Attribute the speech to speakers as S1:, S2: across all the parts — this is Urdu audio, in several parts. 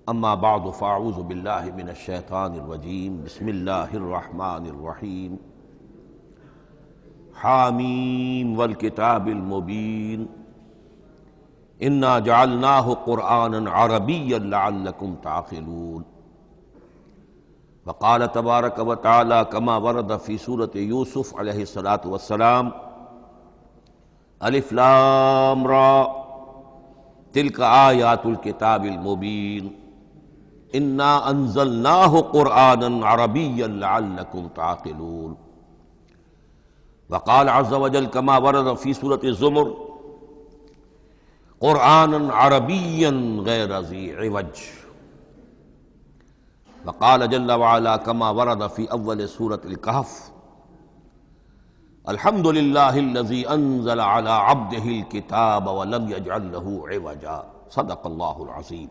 S1: اما بعد فاعوذ باللہ من الشیطان الرجیم بسم اللہ الرحمن الرحیم حامیم والکتاب المبین انا جعلناہ قرآنا عربیا لعلکم تعقلون وقال تبارک وتعالی کما ورد فی سورۃ یوسف علیہ السلام الف لام را تلک آیات الکتاب المبین انا انزلناہ قرآنا عربیا لعلکم تعقلون وقال عز وجل كما ورد في سورة الزمر قرآنا عربيا غير ذي عوج وقال جل وعلا كما ورد في أول سورة الكهف الحمد لله الذي أنزل على عبده الكتاب ولم يجعل له عوجا صدق الله العظيم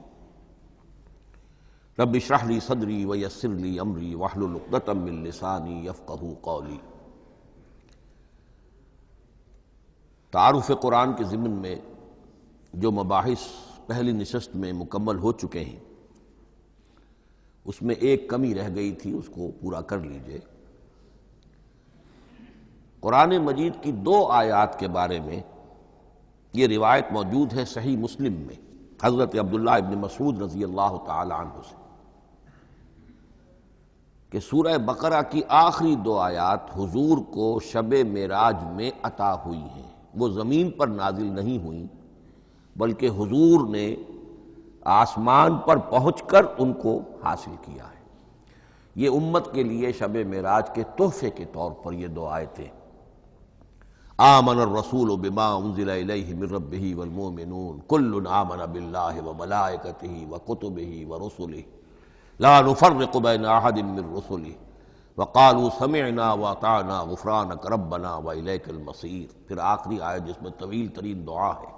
S1: رب اشرح لي صدري ويسر لي أمري واحلل عقدة من لساني يفقهوا قولي۔ تعارف قرآن کے ضمن میں جو مباحث پہلی نشست میں مکمل ہو چکے ہیں اس میں ایک کمی رہ گئی تھی، اس کو پورا کر لیجئے۔ قرآن مجید کی 2 آیات کے بارے میں یہ روایت موجود ہے صحیح مسلم میں حضرت عبداللہ ابن مسعود رضی اللہ تعالی عنہ سے کہ سورہ بقرہ کی آخری 2 آیات حضور کو شب معراج میں عطا ہوئی ہیں، وہ زمین پر نازل نہیں ہوئیں بلکہ حضور نے آسمان پر پہنچ کر ان کو حاصل کیا ہے۔ یہ امت کے لیے شب معراج کے تحفے کے طور پر یہ 2 آیتیں آمن الرسول بما انزل الیہ من ربہ والمؤمنون کل آمن باللہ وملائکتہ وکتبہ ورسلہ لا نفرق بین احد من رسلہ وقالوا سمعنا واطعنا غفرانک ربنا والیک المصیر۔ پھر آخری آیت جس میں طویل ترین دعا ہے۔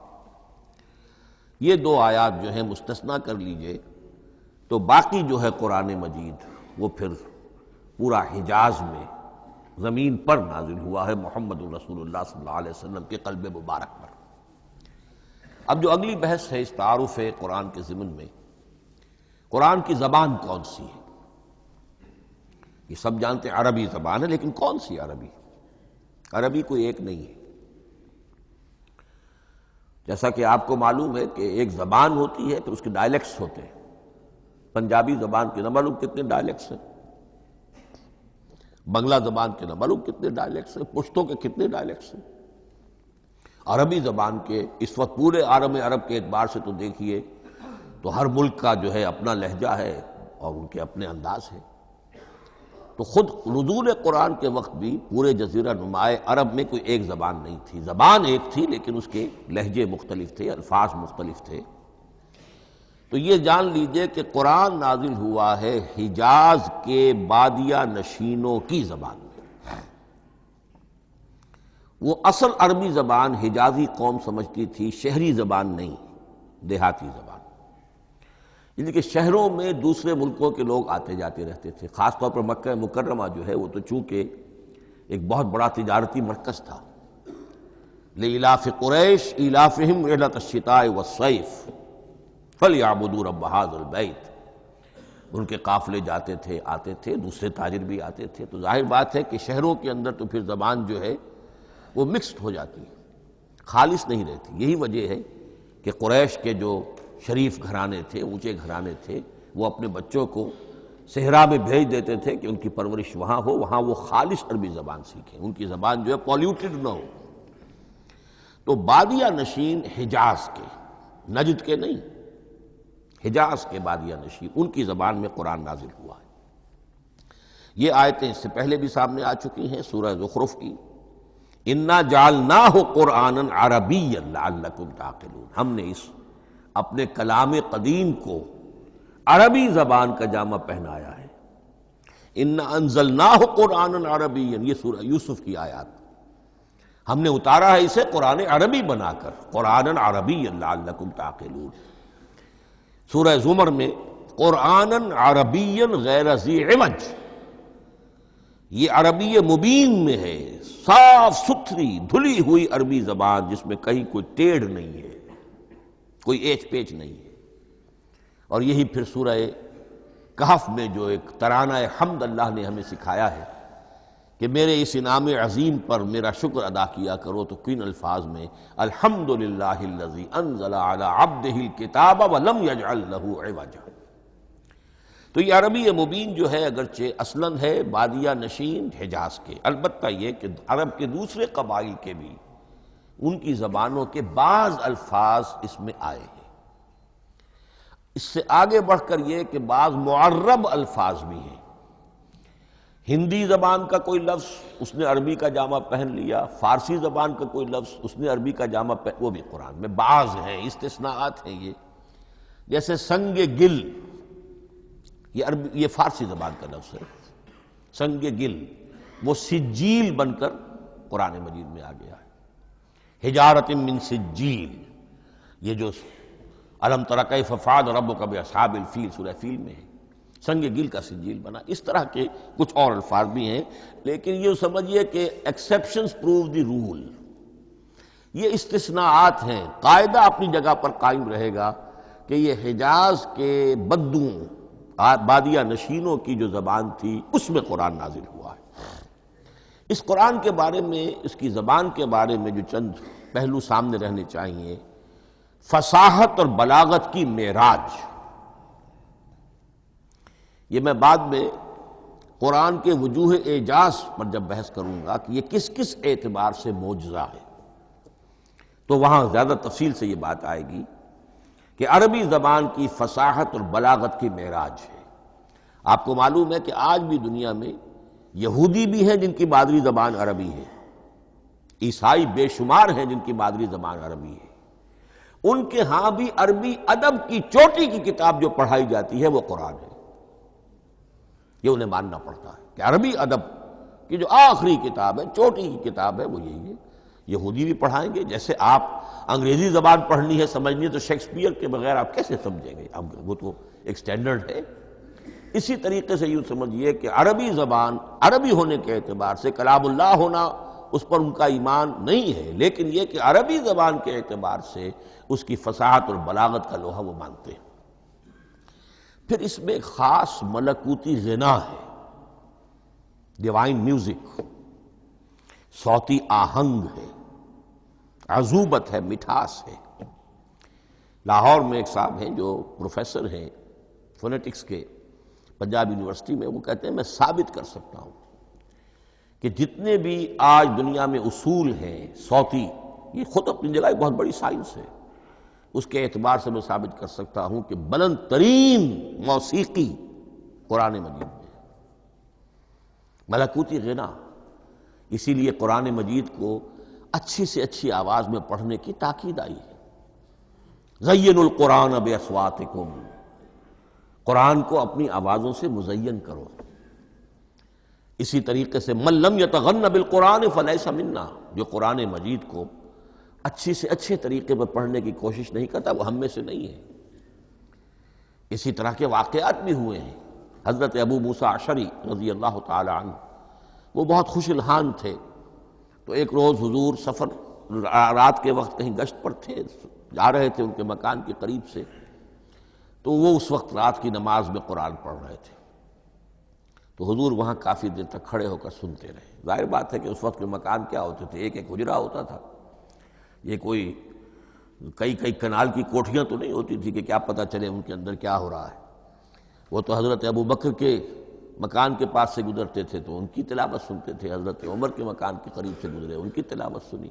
S1: یہ 2 آیات جو ہیں مستثنیٰ کر لیجئے تو باقی جو ہے قرآن مجید وہ پھر پورا حجاز میں زمین پر نازل ہوا ہے محمد رسول اللہ صلی اللہ علیہ وسلم کے قلب مبارک پر۔ اب جو اگلی بحث ہے اس تعارف قرآن کے ضمن میں، قرآن کی زبان کون سی ہے؟ یہ سب جانتے ہیں عربی زبان ہے، لیکن کون سی عربی؟ عربی کوئی ایک نہیں ہے۔ جیسا کہ آپ کو معلوم ہے کہ ایک زبان ہوتی ہے پھر اس کے ڈائلیکٹس ہوتے ہیں۔ پنجابی زبان کے نہ معلوم کتنے ڈائلیکٹس ہیں، بنگلہ زبان کے نہ معلوم کتنے ڈائلیکٹس ہیں، پشتو کے کتنے ڈائلیکٹس ہیں۔ عربی زبان کے اس وقت پورے عالم عرب کے اعتبار سے تو دیکھیے تو ہر ملک کا جو ہے اپنا لہجہ ہے اور ان کے اپنے انداز ہے۔ تو خود نزول قرآن کے وقت بھی پورے جزیرہ نمائے عرب میں کوئی ایک زبان نہیں تھی، زبان ایک تھی لیکن اس کے لہجے مختلف تھے، الفاظ مختلف تھے۔ تو یہ جان لیجئے کہ قرآن نازل ہوا ہے حجاز کے بادیہ نشینوں کی زبان میں۔ وہ اصل عربی زبان حجازی قوم سمجھتی تھی، شہری زبان نہیں، دیہاتی زبان۔ یعنی کہ شہروں میں دوسرے ملکوں کے لوگ آتے جاتے رہتے تھے، خاص طور پر مکہ مکرمہ جو ہے وہ تو چونکہ ایک بہت بڑا تجارتی مرکز تھا۔ لإلاف قریش ایلافہم رحلۃ الشتاء والصیف فلیعبدوا رب ھذا البیت۔ ان کے قافلے جاتے تھے، آتے تھے، دوسرے تاجر بھی آتے تھے، تو ظاہر بات ہے کہ شہروں کے اندر تو پھر زبان جو ہے وہ مکسڈ ہو جاتی ہے، خالص نہیں رہتی۔ یہی وجہ ہے کہ قریش کے جو شریف گھرانے تھے، اونچے گھرانے تھے، وہ اپنے بچوں کو صحرا میں بھیج دیتے تھے کہ ان کی پرورش وہاں ہو، وہاں وہ خالص عربی زبان سیکھیں، ان کی زبان جو ہے پولیوٹڈ نہ ہو۔ تو بادیہ نشین حجاز کے، نجد کے نہیں، حجاز کے بادیہ نشین، ان کی زبان میں قرآن نازل ہوا ہے۔ یہ آیتیں اس سے پہلے بھی سامنے آ چکی ہیں سورہ زخرف کی، انا جعلناہ قرآنا عربیا لعلکم تعقلون۔ ہم نے اس اپنے کلام قدیم کو عربی زبان کا جامہ پہنایا ہے۔ انا انزلناہ قرآنا عربیا، یہ سورہ یوسف کی آیات، ہم نے اتارا ہے اسے قرآن عربی بنا کر، قرآنا عربیا لعلکم تعقلون۔ سورہ زمر میں قرآنا عربیا غیر ذی عوج، یہ عربی مبین میں ہے، صاف ستھری دھلی ہوئی عربی زبان جس میں کہیں کوئی ٹیڑھ نہیں ہے، کوئی ایچ پیچ نہیں ہے۔ اور یہی پھر سورہ کہف میں جو ایک ترانہ حمد اللہ نے ہمیں سکھایا ہے کہ میرے اس انعام عظیم پر میرا شکر ادا کیا کرو، تو کن الفاظ میں الحمدللہ الذی انزل علی عبدہ الکتاب ولم یجعل لہ عوجا۔ تو یہ عربی مبین جو ہے اگرچہ اصلاً ہے بادیہ نشین حجاز کے، البتہ یہ کہ عرب کے دوسرے قبائل کے بھی ان کی زبانوں کے بعض الفاظ اس میں آئے ہیں۔ اس سے آگے بڑھ کر یہ کہ بعض معرب الفاظ بھی ہیں۔ ہندی زبان کا کوئی لفظ اس نے عربی کا جامہ پہن لیا، فارسی زبان کا کوئی لفظ اس نے عربی کا جامہ پہن، وہ بھی قرآن میں بعض ہیں، استثناءات ہیں یہ۔ جیسے سنگ گل، یہ فارسی زبان کا لفظ ہے، سنگ گل، وہ سجیل بن کر قرآن مجید میں آ گیا ہے۔ حجارۃ من سجیل، یہ جو الم تر کیف فعل ربک باصحاب الفیل سورہ فیل میں ہے، سنگ گل کا سجیل بنا۔ اس طرح کے کچھ اور الفاظ بھی ہیں، لیکن یہ سمجھیے کہ ایکسیپشنز پروو دی رول، یہ استثناءات ہیں، قاعدہ اپنی جگہ پر قائم رہے گا کہ یہ حجاز کے بدوؤں بادیہ نشینوں کی جو زبان تھی اس میں قرآن نازل ہوا ہے۔ اس قرآن کے بارے میں، اس کی زبان کے بارے میں جو چند پہلو سامنے رہنے چاہیے، فصاحت اور بلاغت کی معراج۔ یہ میں بعد میں قرآن کے وجوہ اعجاز پر جب بحث کروں گا کہ یہ کس کس اعتبار سے معجزہ ہے، تو وہاں زیادہ تفصیل سے یہ بات آئے گی کہ عربی زبان کی فصاحت اور بلاغت کی معراج ہے۔ آپ کو معلوم ہے کہ آج بھی دنیا میں یہودی بھی ہیں جن کی مادری زبان عربی ہے، عیسائی بے شمار ہیں جن کی مادری زبان عربی ہے، ان کے ہاں بھی عربی ادب کی چوٹی کی کتاب جو پڑھائی جاتی ہے وہ قرآن ہے۔ یہ انہیں ماننا پڑتا ہے کہ عربی ادب کی جو آخری کتاب ہے، چوٹی کی کتاب ہے، وہ یہی ہے۔ یہودی بھی پڑھائیں گے، جیسے آپ انگریزی زبان پڑھنی ہے، سمجھنی ہے، تو شیکسپیئر کے بغیر آپ کیسے سمجھیں گے؟ اب وہ تو ایک سٹینڈرڈ ہے۔ اسی طریقے سے یوں سمجھیے کہ عربی زبان عربی ہونے کے اعتبار سے کلام اللہ ہونا اس پر ان کا ایمان نہیں ہے، لیکن یہ کہ عربی زبان کے اعتبار سے اس کی فصاحت اور بلاغت کا لوہا وہ مانتے ہیں۔ پھر اس میں ایک خاص ملکوتی غنا ہے، ڈیوائن میوزک، صوتی آہنگ ہے، عذوبت ہے، مٹھاس ہے۔ لاہور میں ایک صاحب ہیں جو پروفیسر ہیں فونیٹکس کے پنجاب یونیورسٹی میں، وہ کہتے ہیں میں ثابت کر سکتا ہوں کہ جتنے بھی آج دنیا میں اصول ہیں صوتی، یہ خود اپنی جگہ ایک بہت بڑی سائنس ہے، اس کے اعتبار سے میں ثابت کر سکتا ہوں کہ بلند ترین موسیقی قرآن مجید میں ہے، ملکوتی غنا۔ اسی لیے قرآن مجید کو اچھی سے اچھی آواز میں پڑھنے کی تاکید آئی ہے۔ زینوا القرآن باصواتکم، قرآن کو اپنی آوازوں سے مزین کرو۔ اسی طریقے سے من لم یتغن بالقرآن فلیس منا، جو قرآن مجید کو اچھی سے اچھے طریقے پر پڑھنے کی کوشش نہیں کرتا وہ ہم میں سے نہیں ہے۔ اسی طرح کے واقعات بھی ہوئے ہیں۔ حضرت ابو موسیٰ اشعری رضی اللہ تعالی عنہ، وہ بہت خوش الحان تھے، تو ایک روز حضور سفر رات کے وقت کہیں گشت پر تھے، جا رہے تھے ان کے مکان کے قریب سے، تو وہ اس وقت رات کی نماز میں قرآن پڑھ رہے تھے، تو حضور وہاں کافی دیر تک کھڑے ہو کر سنتے رہے۔ ظاہر بات ہے کہ اس وقت کے مکان کیا ہوتے تھے، ایک ایک حجرہ ہوتا تھا، یہ کوئی کئی کنال کی کوٹھیاں تو نہیں ہوتی تھی کہ کیا پتہ چلے ان کے اندر کیا ہو رہا ہے۔ وہ تو حضرت ابو بکر کے مکان کے پاس سے گزرتے تھے تو ان کی تلاوت سنتے تھے، حضرت عمر کے مکان کے قریب سے گزرے ان کی تلاوت سنی۔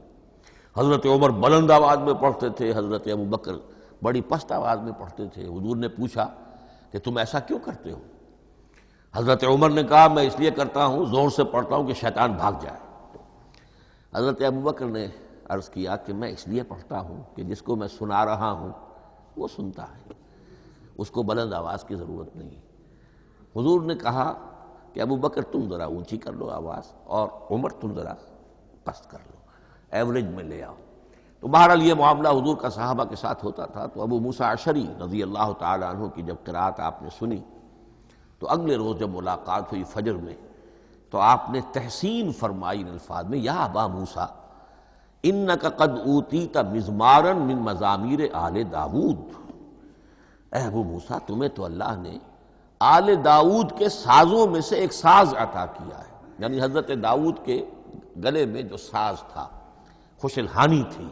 S1: حضرت عمر بلند آواز میں پڑھتے تھے، حضرت ابو بکر بڑی پست آواز میں پڑھتے تھے۔ حضور نے پوچھا کہ تم ایسا کیوں کرتے ہو؟ حضرت عمر نے کہا میں اس لیے کرتا ہوں، زور سے پڑھتا ہوں کہ شیطان بھاگ جائے۔ حضرت ابو بکر نے عرض کیا کہ میں اس لیے پڑھتا ہوں کہ جس کو میں سنا رہا ہوں وہ سنتا ہے، اس کو بلند آواز کی ضرورت نہیں۔ حضور نے کہا کہ ابو بکر تم ذرا اونچی کر لو آواز، اور عمر تم ذرا پست کر لو، ایوریج میں لے آؤ۔ تو بہرحال یہ معاملہ حضور کا صحابہ کے ساتھ ہوتا تھا۔ تو ابو موسیٰ اشعری رضی اللہ تعالی عنہ کی جب قرأت آپ نے سنی، تو اگلے روز جب ملاقات ہوئی فجر میں، تو آپ نے تحسین فرمائی ان الفاظ میں، یا ابا موسیٰ انک قد اوتیت مزمارا من مزامیر آل داود، اے ابو موسیٰ تمہیں تو اللہ نے آل داؤد کے سازوں میں سے ایک ساز عطا کیا ہے، یعنی حضرت داؤد کے گلے میں جو ساز تھا، خوش الحانی تھی،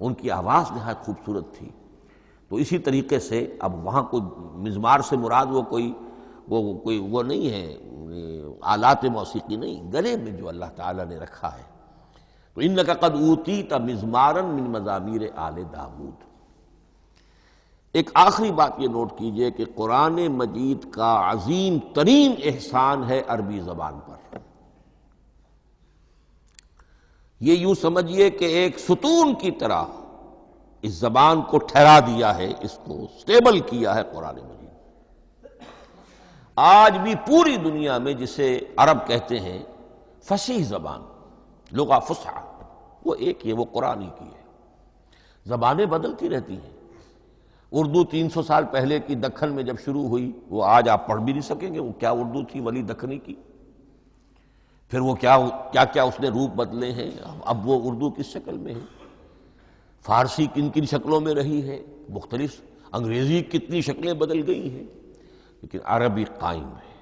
S1: ان کی آواز نہایت خوبصورت تھی۔ تو اسی طریقے سے اب وہاں کوئی مزمار سے مراد وہ نہیں ہے، آلات موسیقی نہیں، گلے میں جو اللہ تعالیٰ نے رکھا ہے۔ تو انک قد اوتیت مزمارا من مزامیر آل داؤد۔ ایک آخری بات یہ نوٹ کیجئے کہ قرآن مجید کا عظیم ترین احسان ہے عربی زبان پر۔ یہ یوں سمجھیے کہ ایک ستون کی طرح اس زبان کو ٹھہرا دیا ہے، اس کو سٹیبل کیا ہے قرآن مجید۔ آج بھی پوری دنیا میں جسے عرب کہتے ہیں فصیح زبان، لغہ فصحی، وہ ایک ہے، وہ قرآن ہی کی ہے۔ زبانیں بدلتی رہتی ہیں۔ اردو 300 سال پہلے کی دکن میں جب شروع ہوئی، وہ آج آپ پڑھ بھی نہیں سکیں گے وہ کیا اردو تھی ولی دکنی کی۔ پھر وہ کیا اس نے روپ بدلے ہیں، اب وہ اردو کس شکل میں ہے، فارسی کن کن شکلوں میں رہی ہے، مختلف انگریزی کتنی شکلیں بدل گئی ہیں، لیکن عربی قائم ہے۔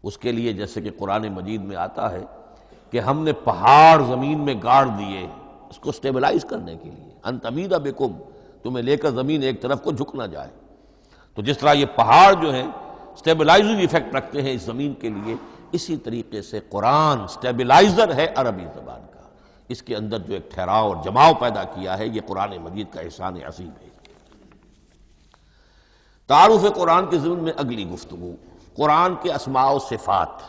S1: اس کے لیے جیسے کہ قرآن مجید میں آتا ہے کہ ہم نے پہاڑ زمین میں گاڑ دیے اس کو سٹیبلائز کرنے کے لیے، ان تمید بکم، تمہیں لے کر زمین ایک طرف کو جھک نہ جائے۔ تو جس طرح یہ پہاڑ جو ہیں سٹیبلائزنگ ایفیکٹ رکھتے ہیں اس زمین کے لیے، اسی طریقے سے قرآن سٹیبلائزر ہے عربی زبان کا۔ اس کے اندر جو ایک ٹھہراؤ اور جماؤ پیدا کیا ہے، یہ قرآن مجید کا احسان عظیم ہے۔ تعارف قرآن کے ضمن میں اگلی گفتگو، قرآن کے اسماء و صفات۔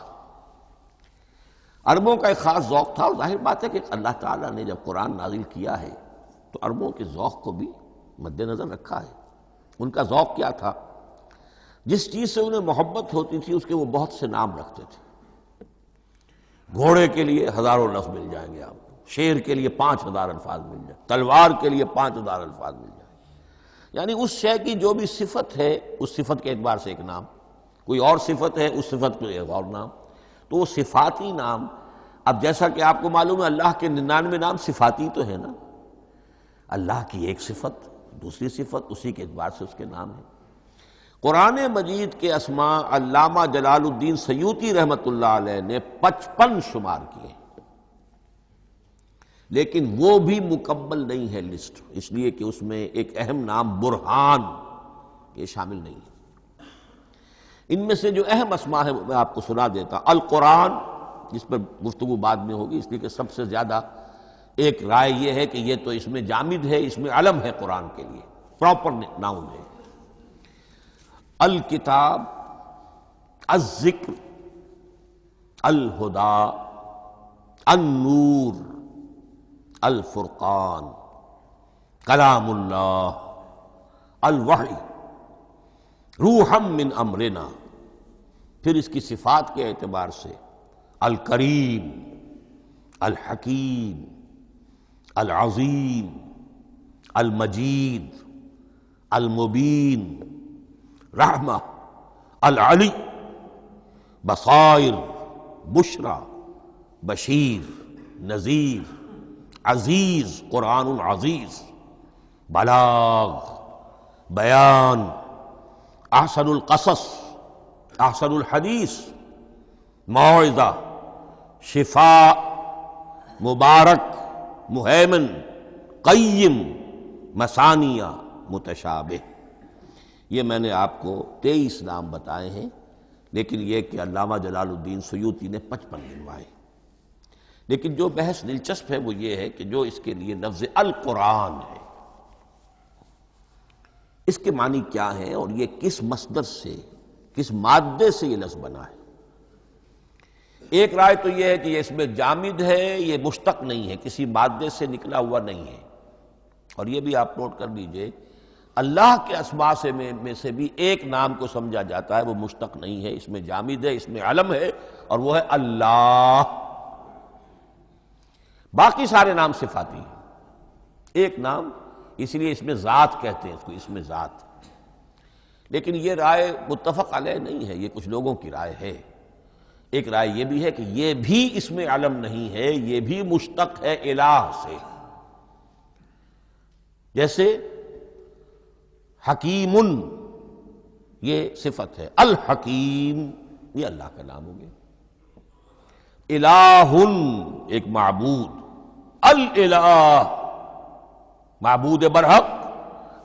S1: عربوں کا ایک خاص ذوق تھا، اور ظاہر بات ہے کہ اللہ تعالیٰ نے جب قرآن نازل کیا ہے تو عربوں کے ذوق کو بھی مد نظر رکھا ہے۔ ان کا ذوق کیا تھا؟ جس چیز سے انہیں محبت ہوتی تھی اس کے وہ بہت سے نام رکھتے تھے۔ گھوڑے کے لیے ہزاروں لفظ مل جائیں گے آپ کو، شیر کے لیے 5000 الفاظ مل جائیں، تلوار کے لیے 5000 الفاظ مل جائیں، یعنی اس شے کی جو بھی صفت ہے اس صفت کے اعتبار سے ایک نام، کوئی اور صفت ہے اس صفت کے ایک اور نام۔ تو وہ صفاتی نام، اب جیسا کہ آپ کو معلوم ہے اللہ کے 99 نام صفاتی تو ہے نا، اللہ کی ایک صفت دوسری صفت، اسی کے اعتبار سے اس کے نام ہیں۔ قرآن مجید کے اسماء علامہ جلال الدین سیوطی رحمۃ اللہ علیہ نے 55 شمار کیے، لیکن وہ بھی مکمل نہیں ہے لسٹ، اس لیے کہ اس میں ایک اہم نام برہان یہ شامل نہیں ہے۔ ان میں سے جو اہم اسماء ہے میں آپ کو سنا دیتا۔ القرآن، جس پر گفتگو بعد میں ہوگی، اس لیے کہ سب سے زیادہ ایک رائے یہ ہے کہ یہ تو اس میں جامد ہے، اس میں علم ہے قرآن کے لیے، پراپر ناؤن ہے۔ الکتاب، الذکر، الہدیٰ، النور، الفرقان، کلام اللہ، الوحی، روحا من امرنا۔ پھر اس کی صفات کے اعتبار سے الکریم، الحکیم، العظیم، المجید، المبین، رحمہ، العلی، بصائر، بشرا، بشیر، نذیر، عزیز، قرآن عزیز، بلاغ، بیان، احسن القصص، احسن الحدیث، موعظہ، شفاء، مبارک، مہیمن، قیم، مثانیہ، متشابہ۔ یہ میں نے آپ کو 23 نام بتائے ہیں، لیکن یہ کہ علامہ جلال الدین سیوطی نے 55 گنوائے۔ لیکن جو بحث دلچسپ ہے وہ یہ ہے کہ جو اس کے لیے لفظ القرآن ہے، اس کے معنی کیا ہے اور یہ کس مصدر سے، کس مادے سے یہ لفظ بنا ہے۔ ایک رائے تو یہ ہے کہ یہ اس میں جامد ہے، یہ مشتق نہیں ہے، کسی مادے سے نکلا ہوا نہیں ہے۔ اور یہ بھی آپ نوٹ کر لیجئے، اللہ کے اسماء میں سے بھی ایک نام کو سمجھا جاتا ہے، وہ مشتق نہیں ہے، اس میں جامد ہے، اس میں علم ہے، اور وہ ہے اللہ۔ باقی سارے نام صفاتی ہیں، ایک نام، اس لیے اس میں ذات کہتے ہیں اس کو، اس میں ذات۔ لیکن یہ رائے متفق علیہ نہیں ہے، یہ کچھ لوگوں کی رائے ہے۔ ایک رائے یہ بھی ہے کہ یہ بھی اس میں علم نہیں ہے، یہ بھی مشتق ہے الہ سے۔ جیسے حکیم یہ صفت ہے، الحکیم یہ اللہ کا نام ہو گیا، الہ ایک معبود، الالہ معبود برحق،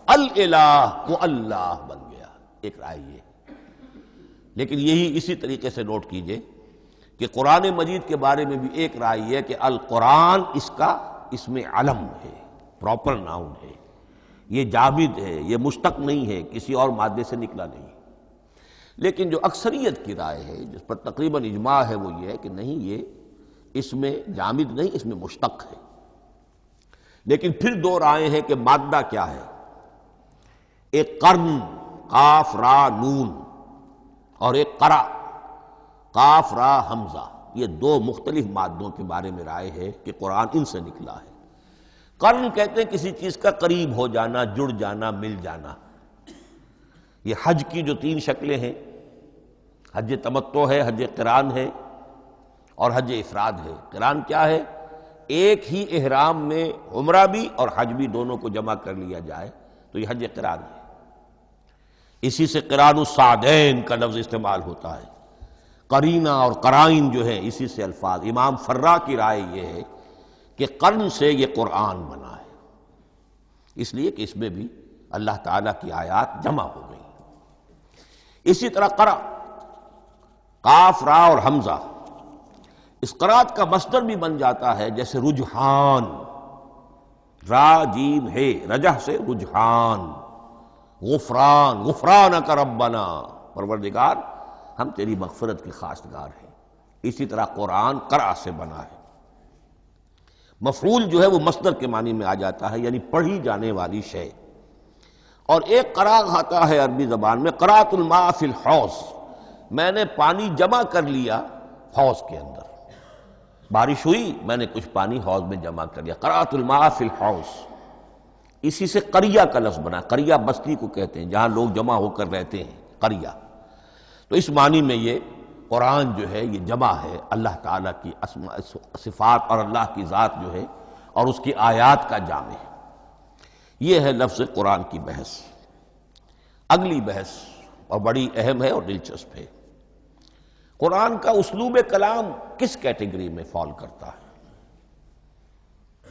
S1: الالہ وہ اللہ بن گیا، ایک رائے یہ۔ لیکن یہی اسی طریقے سے نوٹ کیجئے کہ قرآن مجید کے بارے میں بھی ایک رائے یہ ہے کہ القرآن اس کا اسم علم ہے، پراپر ناؤن ہے، یہ جامد ہے، یہ مشتق نہیں ہے، کسی اور مادے سے نکلا نہیں۔ لیکن جو اکثریت کی رائے ہے، جس پر تقریباً اجماع ہے، وہ یہ ہے کہ نہیں، یہ اس میں جامد نہیں، اس میں مشتق ہے۔ لیکن پھر دو رائے ہیں کہ مادہ کیا ہے۔ ایک قرن قاف را نون، اور ایک قرا قاف را حمزہ، یہ دو مختلف مادوں کے بارے میں رائے ہے کہ قرآن ان سے نکلا ہے۔ قرن کہتے ہیں کسی چیز کا قریب ہو جانا، جڑ جانا، مل جانا۔ یہ حج کی جو تین شکلیں ہیں، حج تمتع ہے، حج قران ہے، اور حج افراد ہے۔ قران کیا ہے؟ ایک ہی احرام میں عمرہ بھی اور حج بھی دونوں کو جمع کر لیا جائے تو یہ حج قران ہے۔ اسی سے قران الصعدین کا لفظ استعمال ہوتا ہے۔ قرینہ اور قرائن جو ہے اسی سے الفاظ۔ امام فرا کی رائے یہ ہے کہ قرن سے یہ قرآن بنا ہے، اس لیے کہ اس میں بھی اللہ تعالیٰ کی آیات جمع ہو گئی۔ اسی طرح قرأ قاف را اور حمزہ، اس قرات کا مصدر بھی بن جاتا ہے، جیسے رجحان، را جیم ہے، رجح سے رجحان، غفران، غفرانک ربنا، پروردگار ہم تیری مغفرت کی خواستگار ہیں۔ اسی طرح قرآن قرأ سے بنا ہے۔ مفعول جو ہے وہ مصدر کے معنی میں آ جاتا ہے، یعنی پڑھی جانے والی شے۔ اور ایک قرأ آتا ہے عربی زبان میں، قرأت الماء فی الحوض، میں نے پانی جمع کر لیا حوض کے اندر، بارش ہوئی میں نے کچھ پانی حوض میں جمع کر لیا، قرأت الماء فی الحوض۔ اسی سے قریہ کا لفظ بنا، قریہ بستی کو کہتے ہیں جہاں لوگ جمع ہو کر رہتے ہیں، قریہ۔ تو اس معنی میں یہ قرآن جو ہے یہ جمع ہے اللہ تعالیٰ کی اسماء صفات اور اللہ کی ذات جو ہے اور اس کی آیات کا جامع ہے۔ یہ ہے لفظ قرآن کی بحث۔ اگلی بحث اور بڑی اہم ہے اور دلچسپ ہے، قرآن کا اسلوب کلام کس کیٹیگری میں فال کرتا ہے؟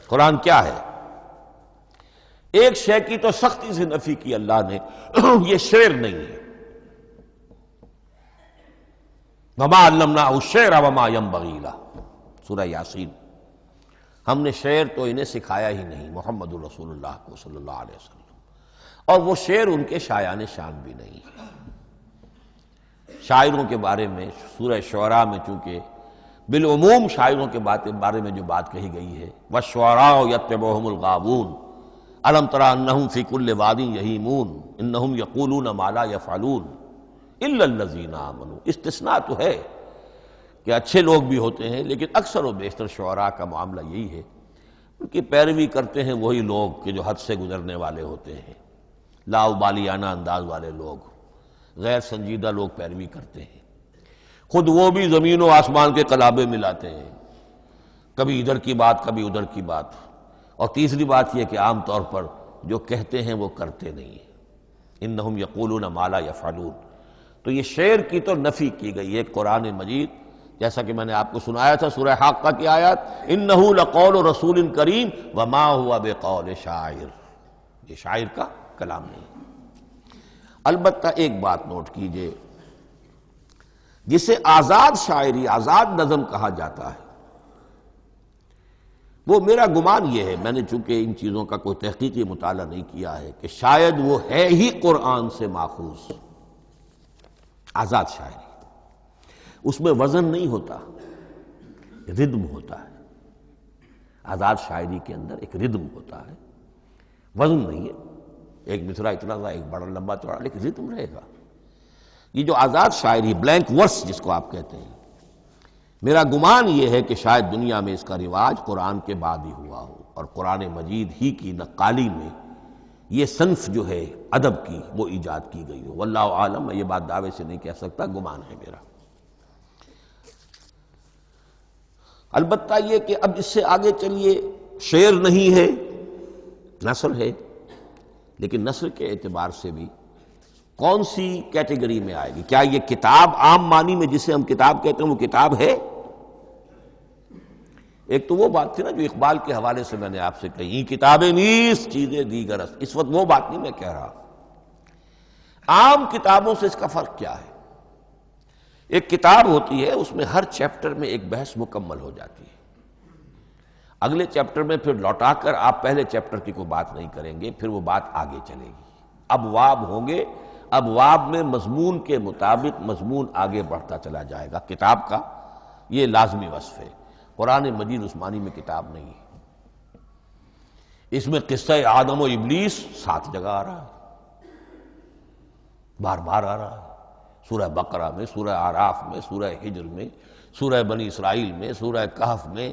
S1: قرآن کیا ہے؟ ایک شے کی تو سختی سے نفی کی اللہ نے، یہ شعر نہیں ہے۔ وَمَا عَلَّمْنَاهُ الشِّعْرَ وَمَا يَنبَغِي لَهُ، سورہ یاسین۔ ہم نے شعر تو انہیں سکھایا ہی نہیں محمد الرسول اللہ کو صلی اللہ علیہ وسلم، اور وہ شعر ان کے شایان شان بھی نہیں۔ شاعروں کے بارے میں سورہ شعراء میں چونکہ بالعموم شاعروں کے بارے میں جو بات کہی گئی ہے، وَالشُّعَرَاءُ يَتَّبِعُهُمُ الْغَاوُونَ أَلَمْ تَرَ أَنَّهُمْ فِي كُلِّ وَادٍ يَهِيمُونَ إِنَّهُمْ يَقُولُونَ مَا لَا يَفْعَلُونَ إِلَّا الَّذِينَ آمَنُوا۔ استثناء تو ہے کہ اچھے لوگ بھی ہوتے ہیں، لیکن اکثر و بیشتر شعراء کا معاملہ یہی ہے، ان کی پیروی کرتے ہیں وہی لوگ کہ جو حد سے گزرنے والے ہوتے ہیں، لاؤبالیانہ انداز والے لوگ، غیر سنجیدہ لوگ پیروی کرتے ہیں۔ خود وہ بھی زمین و آسمان کے قلابے ملاتے ہیں، کبھی ادھر کی بات کبھی ادھر کی بات۔ اور تیسری بات یہ کہ عام طور پر جو کہتے ہیں وہ کرتے نہیں ہیں، انہم یقولون ما لا یفعلون۔ تو یہ شعر کی تو نفی کی گئی ہے قرآن مجید، جیسا کہ میں نے آپ کو سنایا تھا سورہ حاقہ کی آیات، انہ لقول رسول کریم وما هو بقول شاعر، یہ شاعر کا کلام نہیں۔ البتہ ایک بات نوٹ کیجئے، جسے آزاد شاعری، آزاد نظم کہا جاتا ہے، وہ میرا گمان یہ ہے، میں نے چونکہ ان چیزوں کا کوئی تحقیقی مطالعہ نہیں کیا ہے، کہ شاید وہ ہے ہی قرآن سے ماخوذ آزاد شاعری۔ اس میں وزن نہیں ہوتا، ردم ہوتا ہے۔ آزاد شاعری کے اندر ایک ردم ہوتا ہے، وزن نہیں ہے، ایک مصرع اتنا سا، ایک بڑا لمبا چوڑا، لیکن ردم رہے گا۔ یہ جو آزاد شاعری، بلینک ورس جس کو آپ کہتے ہیں، میرا گمان یہ ہے کہ شاید دنیا میں اس کا رواج قرآن کے بعد ہی ہوا ہو، اور قرآن مجید ہی کی نقالی میں یہ صنف جو ہے ادب کی وہ ایجاد کی گئی ہو۔ واللہ عالم، میں یہ بات دعوے سے نہیں کہہ سکتا، گمان ہے میرا۔ البتہ یہ کہ اب اس سے آگے چلیے، شعر نہیں ہے، نثر ہے، لیکن نثر کے اعتبار سے بھی کون سی کیٹیگری میں آئے گی؟ کیا یہ کتاب عام معنی میں جسے ہم کتاب کہتے ہیں وہ کتاب ہے؟ ایک تو وہ بات تھی نا جو اقبال کے حوالے سے میں نے آپ سے کہی، کتابیں نیست چیزیں دیگر است، اس وقت وہ بات نہیں میں کہہ رہا۔ عام کتابوں سے اس کا فرق کیا ہے؟ ایک کتاب ہوتی ہے، اس میں ہر چیپٹر میں ایک بحث مکمل ہو جاتی ہے، اگلے چیپٹر میں پھر لوٹا کر آپ پہلے چیپٹر کی کوئی بات نہیں کریں گے، پھر وہ بات آگے چلے گی، ابواب ہوں گے، ابواب میں مضمون کے مطابق مضمون آگے بڑھتا چلا جائے گا۔ کتاب کا یہ لازمی وصف ہے۔ قرآن مجید عثمانی میں کتاب نہیں ہے، اس میں قصہ آدم و ابلیس 7 جگہ آ رہا ہے، بار بار آ رہا ہے، سورہ بقرہ میں، سورہ اعراف میں، سورہ ہجر میں، سورہ بنی اسرائیل میں، سورہ کہف میں،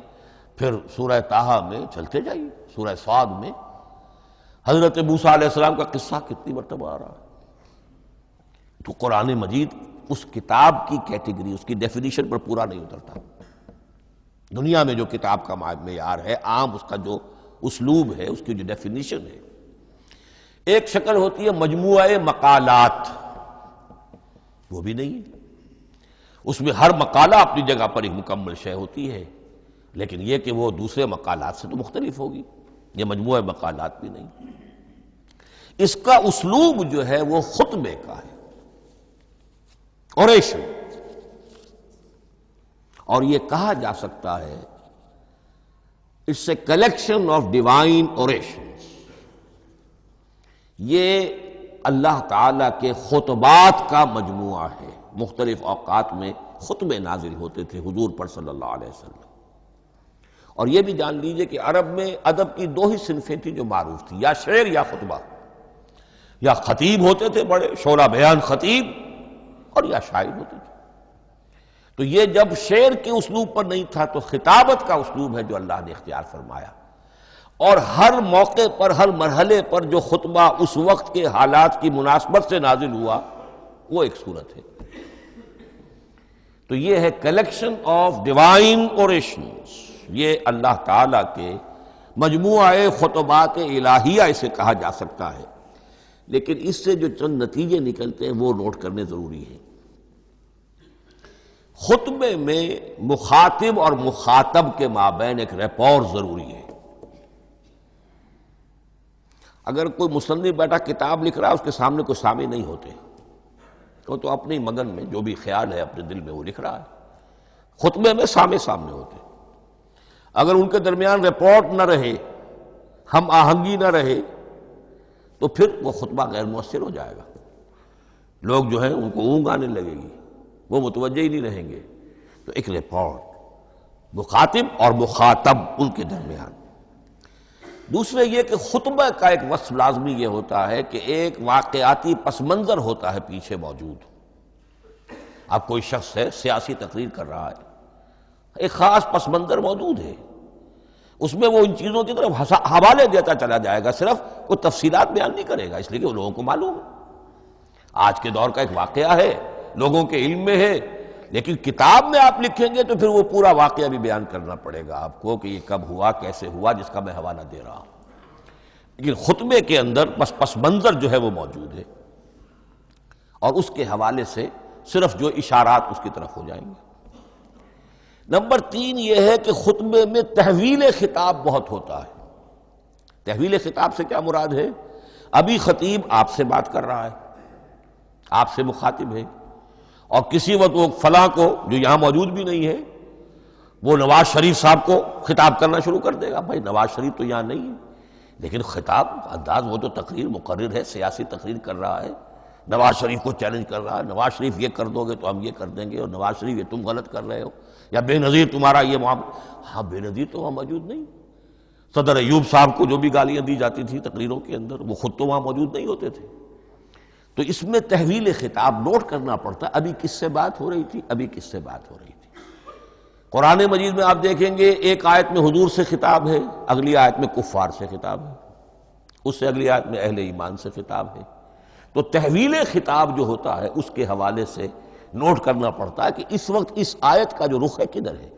S1: پھر سورہ طٰہٰ میں، چلتے جائیے، سورہ صاد میں حضرت موسیٰ علیہ السلام کا قصہ کتنی مرتبہ آ رہا ہے۔ تو قرآن مجید اس کتاب کی کیٹیگری، اس کی ڈیفینیشن پر پورا نہیں اترتا۔ دنیا میں جو کتاب کا معیار ہے، عام اس کا جو اسلوب ہے، اس کی جو ڈیفینیشن ہے، ایک شکل ہوتی ہے مجموعہ مقالات، وہ بھی نہیں ہے، اس میں ہر مقالہ اپنی جگہ پر ایک مکمل شے ہوتی ہے، لیکن یہ کہ وہ دوسرے مقالات سے تو مختلف ہوگی، یہ مجموعہ مقالات بھی نہیں۔ اس کا اسلوب جو ہے وہ خطبے کا ہے، اوریشن، اور یہ کہا جا سکتا ہے it's a collection of divine orations, یہ اللہ تعالی کے خطبات کا مجموعہ ہے۔ مختلف اوقات میں خطبے نازل ہوتے تھے حضور پر صلی اللہ علیہ وسلم، اور یہ بھی جان لیجئے کہ عرب میں ادب کی 2 ہی صنفیں تھیں جو معروف تھیں، یا شعر یا خطبہ، یا خطیب ہوتے تھے بڑے شعرا بیان خطیب، اور یا شاعر ہوتے تھے۔ تو یہ جب شعر کے اسلوب پر نہیں تھا تو خطابت کا اسلوب ہے جو اللہ نے اختیار فرمایا، اور ہر موقع پر، ہر مرحلے پر جو خطبہ اس وقت کے حالات کی مناسبت سے نازل ہوا وہ ایک صورت ہے۔ تو یہ ہے کلیکشن آف ڈیوائن اوریشنز، یہ اللہ تعالی کے مجموعہ خطبات الہیہ اسے کہا جا سکتا ہے، لیکن اس سے جو چند نتیجے نکلتے ہیں وہ نوٹ کرنے ضروری ہیں۔ خطبے میں مخاطب اور مخاطب کے مابین ایک ریپور ضروری ہے۔ اگر کوئی مصنف بیٹا کتاب لکھ رہا ہے، اس کے سامنے کوئی سامع نہیں ہوتے، وہ تو اپنی مگن میں جو بھی خیال ہے اپنے دل میں وہ لکھ رہا ہے۔ خطبے میں سامنے ہوتے، اگر ان کے درمیان رپورٹ نہ رہے، ہم آہنگی نہ رہے، تو پھر وہ خطبہ غیر مؤثر ہو جائے گا، لوگ جو ہیں ان کو اونگ آنے لگے گی، وہ متوجہ ہی نہیں رہیں گے۔ تو ایک رپورٹ مخاطب اور مخاطب ان کے درمیان۔ دوسرے یہ کہ خطبہ کا ایک وصف لازمی یہ ہوتا ہے کہ ایک واقعاتی پس منظر ہوتا ہے پیچھے موجود۔ اب کوئی شخص ہے سیاسی تقریر کر رہا ہے، ایک خاص پس منظر موجود ہے، اس میں وہ ان چیزوں کی طرف حوالے دیتا چلا جائے گا، صرف وہ تفصیلات بیان نہیں کرے گا، اس لیے کہ وہ لوگوں کو معلوم ہے آج کے دور کا ایک واقعہ ہے، لوگوں کے علم میں ہے، لیکن کتاب میں آپ لکھیں گے تو پھر وہ پورا واقعہ بھی بیان کرنا پڑے گا آپ کو کہ یہ کب ہوا، کیسے ہوا، جس کا میں حوالہ دے رہا ہوں۔ لیکن خطبے کے اندر پس منظر جو ہے وہ موجود ہے، اور اس کے حوالے سے صرف جو اشارات اس کی طرف ہو جائیں گے۔ نمبر 3 یہ ہے کہ خطبے میں تحویل خطاب بہت ہوتا ہے۔ تحویل خطاب سے کیا مراد ہے؟ ابھی خطیب آپ سے بات کر رہا ہے، آپ سے مخاطب ہے، اور کسی وقت وہ فلاں کو جو یہاں موجود بھی نہیں ہے، وہ نواز شریف صاحب کو خطاب کرنا شروع کر دے گا۔ بھائی نواز شریف تو یہاں نہیں ہے، لیکن خطاب انداز وہ تو تقریر مقرر ہے، سیاسی تقریر کر رہا ہے، نواز شریف کو چیلنج کر رہا ہے، نواز شریف یہ کر دو گے تو ہم یہ کر دیں گے، اور نواز شریف یہ تم غلط کر رہے ہو، یا بے نظیر تمہارا یہ معاملہ۔ ہاں بے نظیر تو وہاں موجود نہیں، صدر ایوب صاحب کو جو بھی گالیاں دی جاتی تھی تقریروں کے اندر، وہ خود تو وہاں موجود نہیں ہوتے تھے۔ تو اس میں تحویل خطاب نوٹ کرنا پڑتا ہے، ابھی کس سے بات ہو رہی تھی، ابھی کس سے بات ہو رہی تھی۔ قرآن مجید میں آپ دیکھیں گے ایک آیت میں حضور سے خطاب ہے، اگلی آیت میں کفار سے خطاب ہے، اس سے اگلی آیت میں اہل ایمان سے خطاب ہے۔ تو تحویل خطاب جو ہوتا ہے اس کے حوالے سے نوٹ کرنا پڑتا ہے کہ اس وقت اس آیت کا جو رخ ہے کدھر ہے،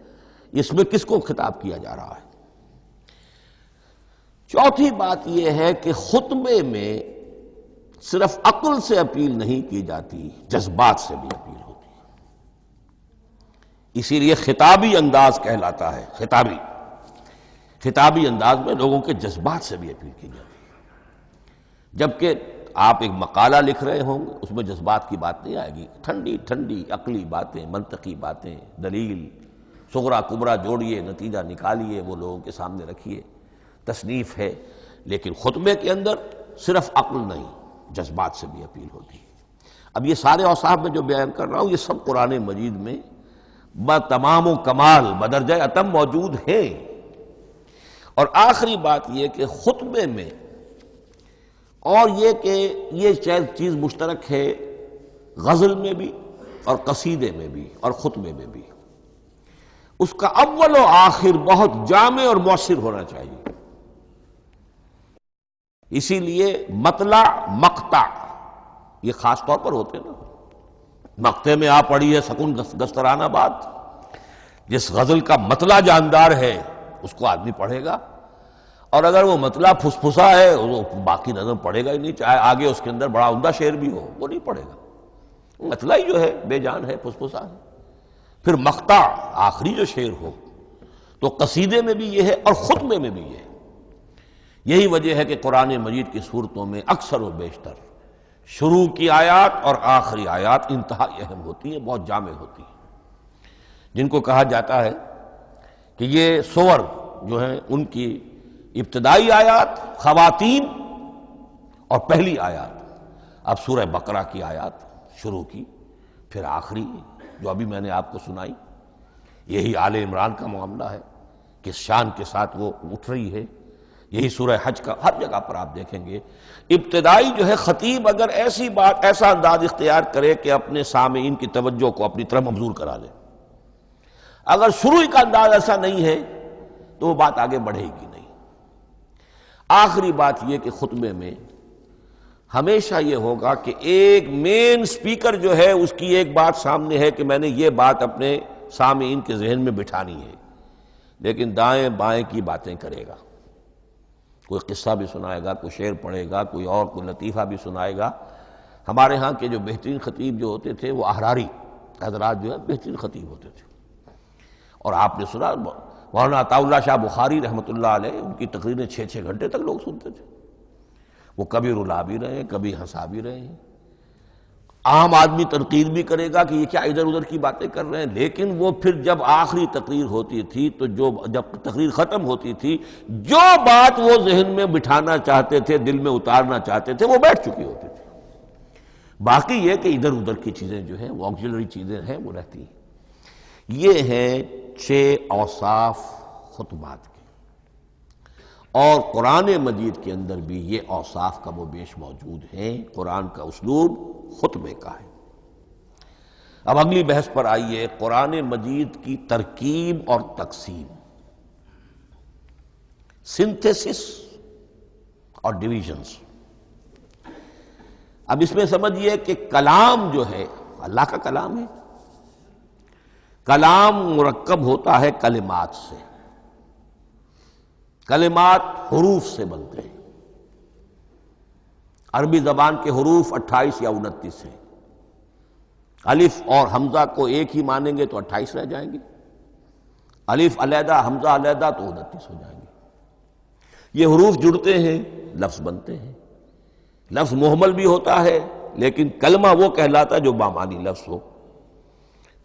S1: اس میں کس کو خطاب کیا جا رہا ہے۔ چوتھی بات یہ ہے کہ خطبے میں صرف عقل سے اپیل نہیں کی جاتی، جذبات سے بھی اپیل ہوتی ہے۔ اسی لیے خطابی انداز کہلاتا ہے، خطابی انداز میں لوگوں کے جذبات سے بھی اپیل کی جاتی ہے۔ جبکہ آپ ایک مقالہ لکھ رہے ہوں گے، اس میں جذبات کی بات نہیں آئے گی، ٹھنڈی ٹھنڈی عقلی باتیں، منطقی باتیں، دلیل صغرا کبرا جوڑیے، نتیجہ نکالیے، وہ لوگوں کے سامنے رکھیے، تصنیف ہے۔ لیکن خطبے کے اندر صرف عقل نہیں، جذبات سے بھی اپیل ہوتی ہے۔ اب یہ سارے اوصاف میں جو بیان کر رہا ہوں، یہ سب قرآن مجید میں بتمام و کمال بدرجہ اتم موجود ہیں۔ اور آخری بات یہ کہ خطبے میں، اور یہ کہ یہ چیز مشترک ہے غزل میں بھی اور قصیدے میں بھی اور خطبے میں بھی، اس کا اول و آخر بہت جامع اور مؤثر ہونا چاہیے۔ اسی لیے مطلع مقطع یہ خاص طور پر ہوتے ہیں نا۔ مقطع میں آپ پڑھی ہے سکون گسترانہ بات، جس غزل کا مطلع جاندار ہے اس کو آدمی پڑھے گا، اور اگر وہ مطلع پھسپھسا ہے وہ باقی نظم پڑھے گا ہی نہیں، چاہے آگے اس کے اندر بڑا عمدہ شعر بھی ہو وہ نہیں پڑھے گا۔ مطلع ہی جو ہے بے جان ہے، پھسپھسا ہے۔ پھر مقطع آخری جو شعر ہو، تو قصیدے میں بھی یہ ہے اور خطبے میں بھی یہ ہے۔ یہی وجہ ہے کہ قرآن مجید کی صورتوں میں اکثر و بیشتر شروع کی آیات اور آخری آیات انتہائی اہم ہوتی ہیں، بہت جامع ہوتی ہیں، جن کو کہا جاتا ہے کہ یہ سور جو ہیں ان کی ابتدائی آیات، خواتین اور پہلی آیات۔ اب سورہ بقرہ کی آیات شروع کی، پھر آخری جو ابھی میں نے آپ کو سنائی، یہی آل عمران کا معاملہ ہے، کس شان کے ساتھ وہ اٹھ رہی ہے۔ یہی سورہ حج کا ہر جگہ پر آپ دیکھیں گے ابتدائی جو ہے خطیب اگر ایسی بات، ایسا انداز اختیار کرے کہ اپنے سامعین کی توجہ کو اپنی طرف مبذول کرا لے، اگر شروع کا انداز ایسا نہیں ہے تو وہ بات آگے بڑھے گی نہیں۔ آخری بات یہ کہ خطبے میں ہمیشہ یہ ہوگا کہ ایک مین سپیکر جو ہے اس کی ایک بات سامنے ہے کہ میں نے یہ بات اپنے سامعین کے ذہن میں بٹھانی ہے، لیکن دائیں بائیں کی باتیں کرے گا، کوئی قصہ بھی سنائے گا، کوئی شعر پڑھے گا، کوئی اور کوئی لطیفہ بھی سنائے گا۔ ہمارے ہاں کے جو بہترین خطیب جو ہوتے تھے وہ احراری حضرات جو ہے بہترین خطیب ہوتے تھے، اور آپ نے سنا مولانا عطا اللہ شاہ بخاری رحمۃ اللہ علیہ، ان کی تقریریں 6 گھنٹے تک لوگ سنتے تھے۔ وہ کبھی رلا بھی رہے ہیں، کبھی ہنسا بھی رہے ہیں، عام آدمی تنقید بھی کرے گا کہ یہ کیا ادھر ادھر کی باتیں کر رہے ہیں، لیکن وہ پھر جب آخری تقریر ہوتی تھی تو جب تقریر ختم ہوتی تھی، جو بات وہ ذہن میں بٹھانا چاہتے تھے، دل میں اتارنا چاہتے تھے، وہ بیٹھ چکی ہوتی تھی۔ باقی یہ کہ ادھر ادھر کی چیزیں جو ہیں وہ آکسیلری چیزیں ہیں وہ رہتی ہیں۔ یہ ہیں 6 اوصاف خطبات کے، اور قرآن مجید کے اندر بھی یہ اوصاف کم و بیش موجود ہیں۔ قرآن کا اسلوب خطبے کا ہے۔ اب اگلی بحث پر آئیے، قرآن مجید کی ترکیب اور تقسیم، سنتھیسس اور ڈویژنز۔ اب اس میں سمجھیے کہ کلام جو ہے اللہ کا کلام ہے، کلام مرکب ہوتا ہے کلمات سے، کلمات حروف سے بنتے ہیں۔ عربی زبان کے حروف 28 یا 29 ہیں، الف اور حمزہ کو ایک ہی مانیں گے تو 28 رہ جائیں گے، الف علیحدہ حمزہ علیحدہ تو 29 ہو جائیں گے۔ یہ حروف جڑتے ہیں، لفظ بنتے ہیں۔ لفظ محمل بھی ہوتا ہے، لیکن کلمہ وہ کہلاتا ہے جو بامانی لفظ ہو۔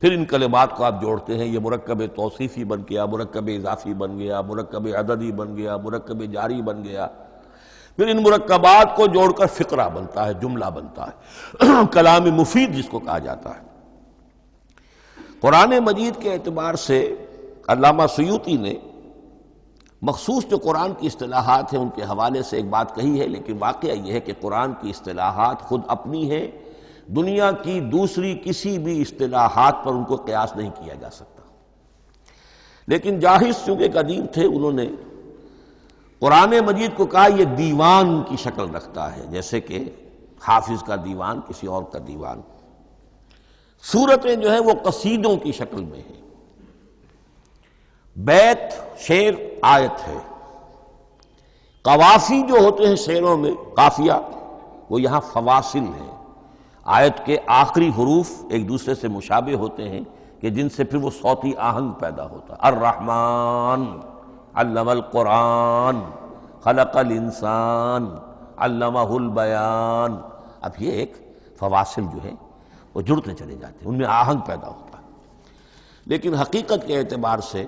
S1: پھر ان کلمات کو آپ جوڑتے ہیں، یہ مرکب توصیفی بن گیا، مرکب اضافی بن گیا، مرکب عددی بن گیا، مرکب جاری بن گیا۔ پھر ان مرکبات کو جوڑ کر فقرہ بنتا ہے، جملہ بنتا ہے، کلام مفید جس کو کہا جاتا ہے۔ قرآن مجید کے اعتبار سے علامہ سیوطی نے مخصوص جو قرآن کی اصطلاحات ہیں ان کے حوالے سے ایک بات کہی ہے، لیکن واقعہ یہ ہے کہ قرآن کی اصطلاحات خود اپنی ہیں، دنیا کی دوسری کسی بھی اصطلاحات پر ان کو قیاس نہیں کیا جا سکتا۔ لیکن جاہز چونکہ ایک ادیب تھے، انہوں نے قرآن مجید کو کہا یہ دیوان کی شکل رکھتا ہے، جیسے کہ حافظ کا دیوان کسی اور کا دیوان۔ سورتیں جو ہیں وہ قصیدوں کی شکل میں ہیں، بیت شعر آیت ہے، قوافی جو ہوتے ہیں شعروں میں قافیہ وہ یہاں فواصل ہیں، آیت کے آخری حروف ایک دوسرے سے مشابہ ہوتے ہیں کہ جن سے پھر وہ صوتی آہنگ پیدا ہوتا ہے۔ الرحمن علم القرآن خلق الانسان علمہ البیان۔ اب یہ ایک فواصل جو ہے وہ جڑتے چلے جاتے ہیں، ان میں آہنگ پیدا ہوتا ہے۔ لیکن حقیقت کے اعتبار سے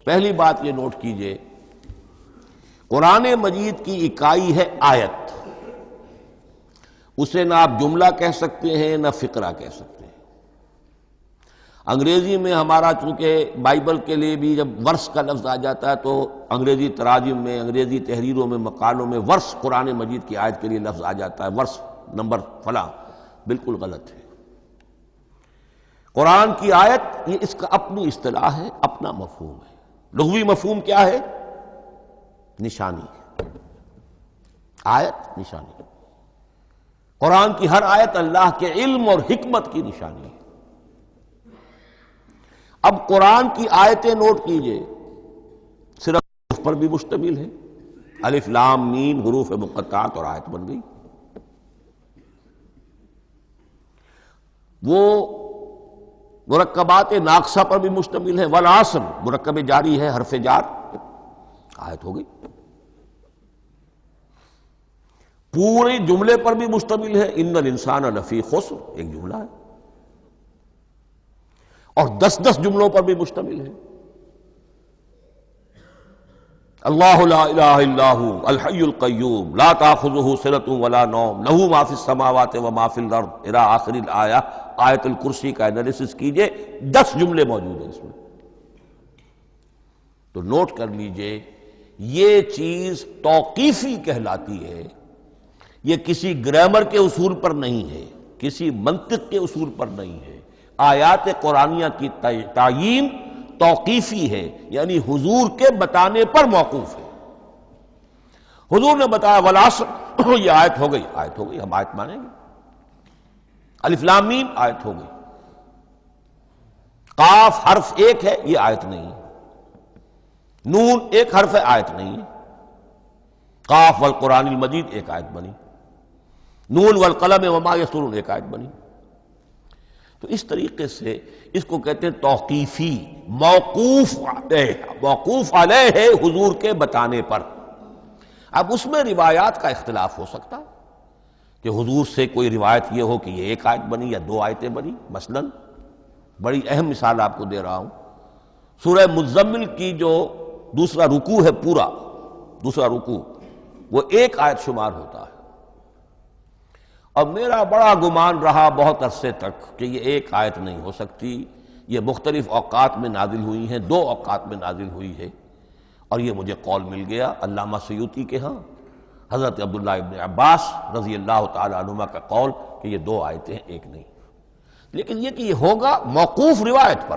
S1: پہلی بات یہ نوٹ کیجئے، قرآن مجید کی اکائی ہے آیت، اسے نہ آپ جملہ کہہ سکتے ہیں نہ فقرہ کہہ سکتے ہیں۔ انگریزی میں ہمارا چونکہ بائبل کے لیے بھی جب ورس کا لفظ آ جاتا ہے تو انگریزی تراجم میں، انگریزی تحریروں میں، مقالوں میں ورس قرآن مجید کی آیت کے لیے لفظ آ جاتا ہے، ورس نمبر فلاں، بالکل غلط ہے۔ قرآن کی آیت یہ اس کا اپنی اصطلاح ہے، اپنا مفہوم ہے۔ لغوی مفہوم کیا ہے؟ نشانی۔ آیت نشانی۔ قرآن کی ہر آیت اللہ کے علم اور حکمت کی نشانی ہے۔ اب قرآن کی آیتیں نوٹ کیجئے، صرف حروف پر بھی مشتمل ہے، الف لام میم حروف مقطعات اور آیت بن گئی۔ وہ مرکبات ناقصہ پر بھی مشتمل ہے، والعصر مرکب جاری ہے، حرف جار، آیت ہو گئی۔ پورے جملے پر بھی مشتمل ہے، ان الانسان لفی خسر، ایک جملہ ہے، اور 10 جملوں پر بھی مشتمل ہے۔ اللہ لا الہ الا ھو الحی القیوم لا تاخذہ سنۃ ولا نوم لہ ما فی السماوات وما فی الارض الی آخر الآیہ۔ آیت الکرسی کا انالیسس کیجئے، 10 جملے موجود ہیں اس میں۔ تو نوٹ کر لیجئے، یہ چیز توقیفی کہلاتی ہے، یہ کسی گرامر کے اصول پر نہیں ہے، کسی منطق کے اصول پر نہیں ہے۔ آیات قرآنیہ کی تعیین توقیفی ہے، یعنی حضور کے بتانے پر موقوف ہے۔ حضور نے بتایا والعصر، یہ آیت ہو گئی، آیت ہو گئی، ہم آیت مانیں گے۔ الف لام میم آیت ہو گئی۔ قاف حرف ایک ہے، یہ آیت نہیں ہے۔ نون ایک حرف ہے، آیت نہیں ہے۔ قاف والقرآن المجید ایک آیت بنی، نون والقلم وما یسطرون ایک آیت بنی۔ تو اس طریقے سے اس کو کہتے ہیں توقیفی، موقوف علیہ ہے حضور کے بتانے پر۔ اب اس میں روایات کا اختلاف ہو سکتا ہے کہ حضور سے کوئی روایت یہ ہو کہ یہ ایک آیت بنی یا 2 آیتیں بنی۔ مثلا بڑی اہم مثال آپ کو دے رہا ہوں، سورہ مزمل کی جو دوسرا رکوع ہے، پورا دوسرا رکوع، وہ 1 آیت شمار ہوتا ہے۔ اور میرا بڑا گمان رہا بہت عرصے تک کہ یہ 1 آیت نہیں ہو سکتی، یہ مختلف اوقات میں نازل ہوئی ہیں، 2 اوقات میں نازل ہوئی ہے۔ اور یہ مجھے قول مل گیا علامہ سیوطی کے ہاں، حضرت عبداللہ ابن عباس رضی اللہ تعالی عنہما کا قول کہ یہ 2 آیتیں ہیں، 1 نہیں۔ لیکن یہ کہ یہ ہوگا موقوف روایت پر،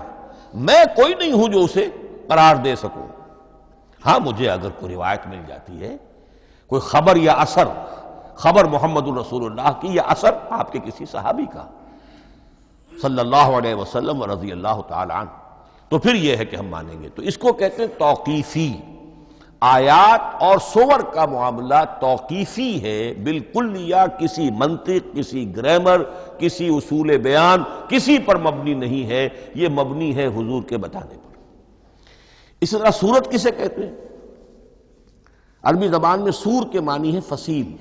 S1: میں کوئی نہیں ہوں جو اسے قرار دے سکوں۔ ہاں مجھے اگر کوئی روایت مل جاتی ہے، کوئی خبر یا اثر، خبر محمد الرسول اللہ کی یا اثر آپ کے کسی صحابی کا صلی اللہ علیہ وسلم و رضی اللہ تعالی عنہ، تو پھر یہ ہے کہ ہم مانیں گے۔ تو اس کو کہتے ہیں توقیفی۔ آیات اور سور کا معاملہ توقیفی ہے بالکل، یا کسی منطق، کسی گرامر، کسی اصول بیان، کسی پر مبنی نہیں ہے، یہ مبنی ہے حضور کے بتانے پر۔ اسی طرح سورت کسے کہتے ہیں؟ عربی زبان میں سور کے معنی ہے فصیل۔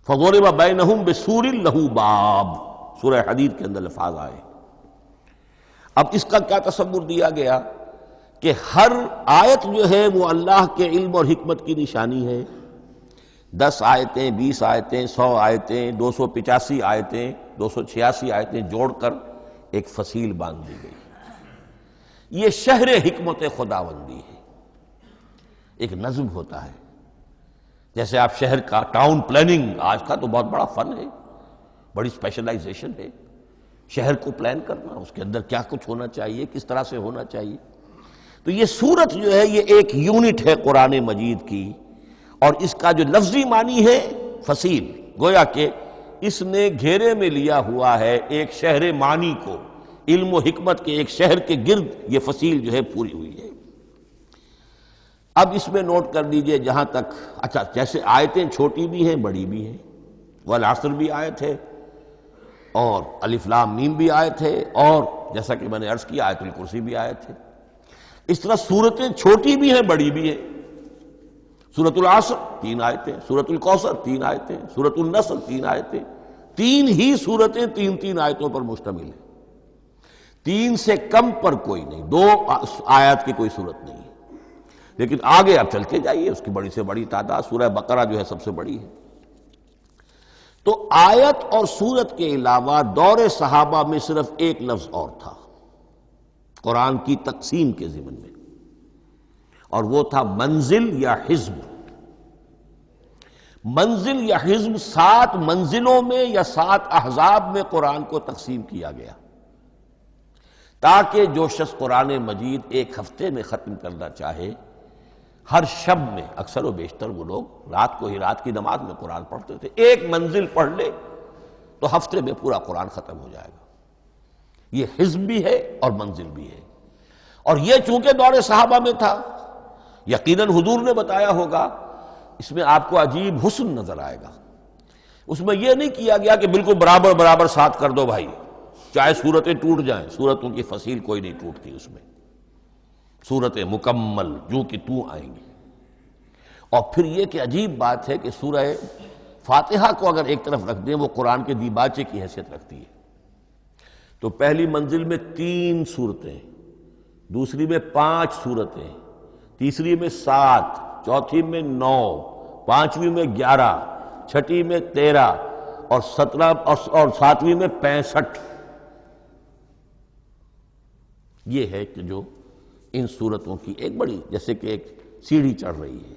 S1: فَضُرِبَ بَيْنَهُمْ بِسُورٍ لَهُ بَابٌ، سورہ حدید کے اندر الفاظ آئے۔ اب اس کا کیا تصور دیا گیا کہ ہر آیت جو ہے وہ اللہ کے علم اور حکمت کی نشانی ہے۔ 10 آیتیں، 20 آیتیں، 100 آیتیں، 285 آیتیں، 286 آیتیں جوڑ کر ایک فصیل باندھ دی گئی۔ یہ شہر حکمت خداوندی ہے۔ ایک نظم ہوتا ہے، جیسے آپ شہر کا ٹاؤن پلاننگ آج کا تو بہت بڑا فن ہے، بڑی اسپیشلائزیشن ہے، شہر کو پلان کرنا، اس کے اندر کیا کچھ ہونا چاہیے، کس طرح سے ہونا چاہیے۔ تو یہ سورت جو ہے یہ ایک یونٹ ہے قرآن مجید کی، اور اس کا جو لفظی معنی ہے فصیل، گویا کہ اس نے گھیرے میں لیا ہوا ہے ایک شہر معنی کو، علم و حکمت کے ایک شہر کے گرد یہ فصیل جو ہے پوری ہوئی ہے۔ اب اس میں نوٹ کر لیجئے جہاں تک، اچھا جیسے آیتیں چھوٹی بھی ہیں بڑی بھی ہیں، والعصر بھی آیت ہے اور الف لام میم بھی آیت ہے، اور جیسا کہ میں نے عرض کیا آیت الکرسی بھی آیت ہے۔ اس طرح سورتیں چھوٹی بھی ہیں بڑی بھی ہیں۔ سورۃ العصر 3 آیتیں، سورۃ الکوثر 3 آیتیں، سورۃ النصر 3 آیتیں، 3 ہی سورتیں 3 آیتوں پر مشتمل ہیں، 3 سے کم پر کوئی نہیں، 2 آیات کی کوئی صورت نہیں ہے۔ لیکن آگے آپ چلتے جائیے، اس کی بڑی سے بڑی تعداد سورہ بقرہ جو ہے سب سے بڑی ہے۔ تو آیت اور سورت کے علاوہ دور صحابہ میں صرف ایک لفظ اور تھا قرآن کی تقسیم کے ضمن میں، اور وہ تھا منزل یا حزب۔ منزل یا حزب 7 منزلوں میں یا 7 احزاب میں قرآن کو تقسیم کیا گیا، تاکہ جو شخص قرآن مجید ایک ہفتے میں ختم کرنا چاہے، ہر شب میں، اکثر و بیشتر وہ لوگ رات کو ہی رات کی نماز میں قرآن پڑھتے تھے، ایک منزل پڑھ لے تو ہفتے میں پورا قرآن ختم ہو جائے گا۔ یہ حزب بھی ہے اور منزل بھی ہے، اور یہ چونکہ دور صحابہ میں تھا، یقیناً حضور نے بتایا ہوگا، اس میں آپ کو عجیب حسن نظر آئے گا۔ اس میں یہ نہیں کیا گیا کہ بالکل برابر برابر 7 کر دو بھائی، چاہے صورتیں ٹوٹ جائیں، صورتوں کی فصیل کوئی نہیں ٹوٹتی، اس میں صورتیں مکمل جو کہ تو آئیں گی۔ اور پھر یہ کہ عجیب بات ہے کہ سورہ فاتحہ کو اگر ایک طرف رکھ دیں، وہ قرآن کے دیباچے کی حیثیت رکھتی ہے، تو پہلی منزل میں 3 صورتیں، دوسری میں 5 صورتیں، تیسری میں 7، چوتھی میں 9، پانچویں میں 11، چھٹی میں 13 اور 17 اور 7ویں میں 65۔ یہ ہے کہ جو ان صورتوں کی ایک بڑی جیسے کہ ایک سیڑھی چڑھ رہی ہے،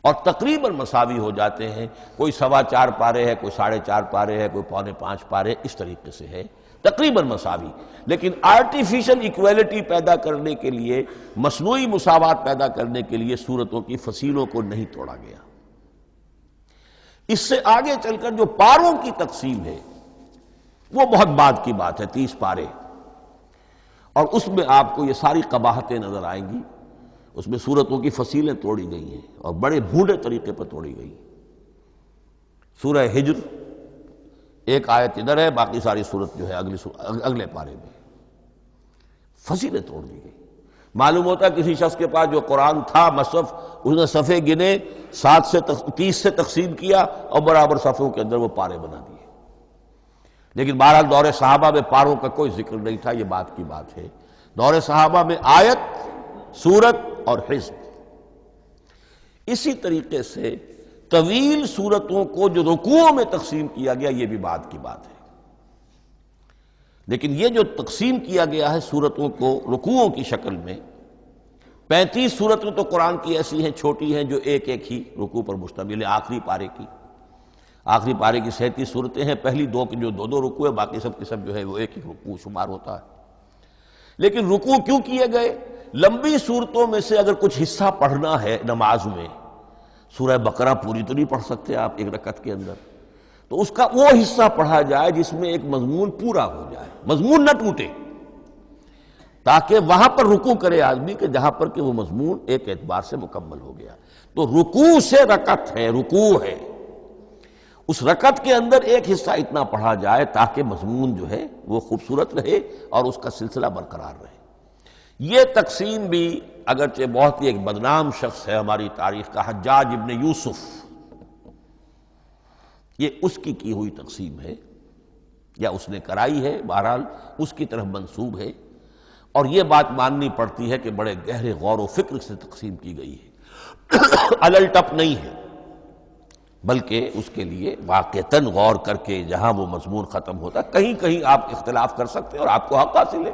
S1: اور تقریباً مساوی ہو جاتے ہیں، کوئی 4.25 پارے ہے، کوئی 4.5 پارے ہے، کوئی 4.25 پارے، اس طریقے سے ہے، تقریباً مساوی۔ لیکن آرٹیفیشل ایکویلٹی پیدا کرنے کے لیے، مصنوعی مساوات پیدا کرنے کے لیے صورتوں کی فصیلوں کو نہیں توڑا گیا۔ اس سے آگے چل کر جو پاروں کی تقسیم ہے وہ بہت بعد کی بات ہے، 30 پارے، اور اس میں آپ کو یہ ساری قباحتیں نظر آئیں گی۔ اس میں صورتوں کی فصیلیں توڑی گئی ہیں اور بڑے بھونڈے طریقے پر توڑی گئی۔ سورہ ہجر ایک آیت ادھر ہے، باقی ساری صورت جو ہے اگلے پارے میں فصیلیں توڑ دی گئی۔ معلوم ہوتا ہے کسی شخص کے پاس جو قرآن تھا مصحف، اس نے صفحے گنے، 7 سے 30 سے تقسیم کیا اور برابر صفحوں کے اندر وہ پارے بنا دیے۔ لیکن بہرحال دور صحابہ میں پاروں کا کوئی ذکر نہیں تھا، یہ بات کی بات ہے۔ دور صحابہ میں آیت، سورت اور حزب۔ اسی طریقے سے طویل سورتوں کو جو رکوعوں میں تقسیم کیا گیا، یہ بھی بات کی بات ہے۔ لیکن یہ جو تقسیم کیا گیا ہے سورتوں کو رکوعوں کی شکل میں، 35 صورتیں تو قرآن کی ایسی ہیں چھوٹی ہیں جو ایک ایک ہی رکوع پر مشتمل ہے۔ آخری پارے کی 37 صورتیں ہیں، پہلی 2 کی جو 2 رکوع ہے، باقی سب کے سب جو ہے وہ ایک ہی رکوع شمار ہوتا ہے۔ لیکن رکوع کیوں کیے گئے؟ لمبی صورتوں میں سے اگر کچھ حصہ پڑھنا ہے نماز میں، سورہ بقرہ پوری تو نہیں پڑھ سکتے آپ ایک رکعت کے اندر، تو اس کا وہ حصہ پڑھا جائے جس میں ایک مضمون پورا ہو جائے، مضمون نہ ٹوٹے، تاکہ وہاں پر رکوع کرے آدمی کہ جہاں پر کہ وہ مضمون ایک اعتبار سے مکمل ہو گیا۔ تو رکوع سے رکعت ہے، رکوع ہے، اس رکعت کے اندر ایک حصہ اتنا پڑھا جائے تاکہ مضمون جو ہے وہ خوبصورت رہے اور اس کا سلسلہ برقرار رہے۔ یہ تقسیم بھی اگرچہ بہت ہی ایک بدنام شخص ہے ہماری تاریخ کا، حجاج ابن یوسف، یہ اس کی ہوئی تقسیم ہے یا اس نے کرائی ہے، بہرحال اس کی طرف منسوب ہے، اور یہ بات ماننی پڑتی ہے کہ بڑے گہرے غور و فکر سے تقسیم کی گئی ہے، الل ٹپ نہیں ہے، بلکہ اس کے لیے واقعتاً غور کر کے جہاں وہ مضمون ختم ہوتا ہے، کہیں کہیں آپ اختلاف کر سکتے ہیں اور آپ کو حق حاصل ہے،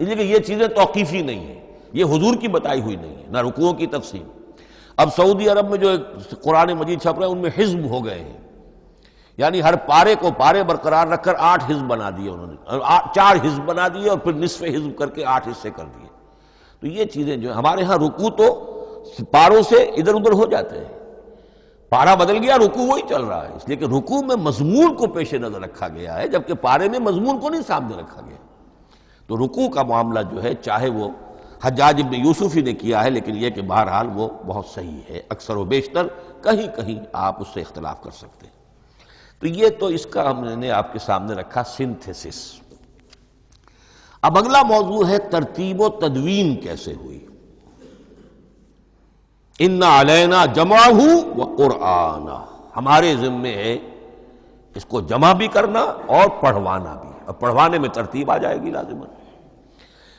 S1: اس لیے کہ یہ چیزیں توقیفی نہیں ہیں، یہ حضور کی بتائی ہوئی نہیں ہے، نہ رکوعوں کی تقسیم۔ اب سعودی عرب میں جو قرآن مجید چھپ رہے ہیں ان میں حزب ہو گئے ہیں، یعنی ہر پارے کو پارے برقرار رکھ کر 8 حزب بنا دیے انہوں نے، 4 حزب بنا دیے اور پھر نصف حزب کر کے 8 حصے کر دیے۔ تو یہ چیزیں جو ہمارے ہاں رکوع تو پاروں سے ادھر ادھر ہو جاتے ہیں، پارا بدل گیا رکوع وہی چل رہا ہے، اس لیے کہ رکوع میں مضمون کو پیش نظر رکھا گیا ہے، جبکہ پارے میں مضمون کو نہیں سامنے رکھا گیا۔ تو رکوع کا معاملہ جو ہے چاہے وہ حجاج ابن یوسف ہی نے کیا ہے، لیکن یہ کہ بہرحال وہ بہت صحیح ہے، اکثر و بیشتر کہیں کہیں آپ اس سے اختلاف کر سکتے ہیں۔ تو یہ تو اس کا ہم نے آپ کے سامنے رکھا سنتھیسس۔ اب اگلا موضوع ہے ترتیب و تدوین کیسے ہوئی۔ ان علینا جمعہ و قرآنہ، ہمارے ذمے ہے اس کو جمع بھی کرنا اور پڑھوانا بھی، اور پڑھوانے میں ترتیب آ جائے گی لازماً۔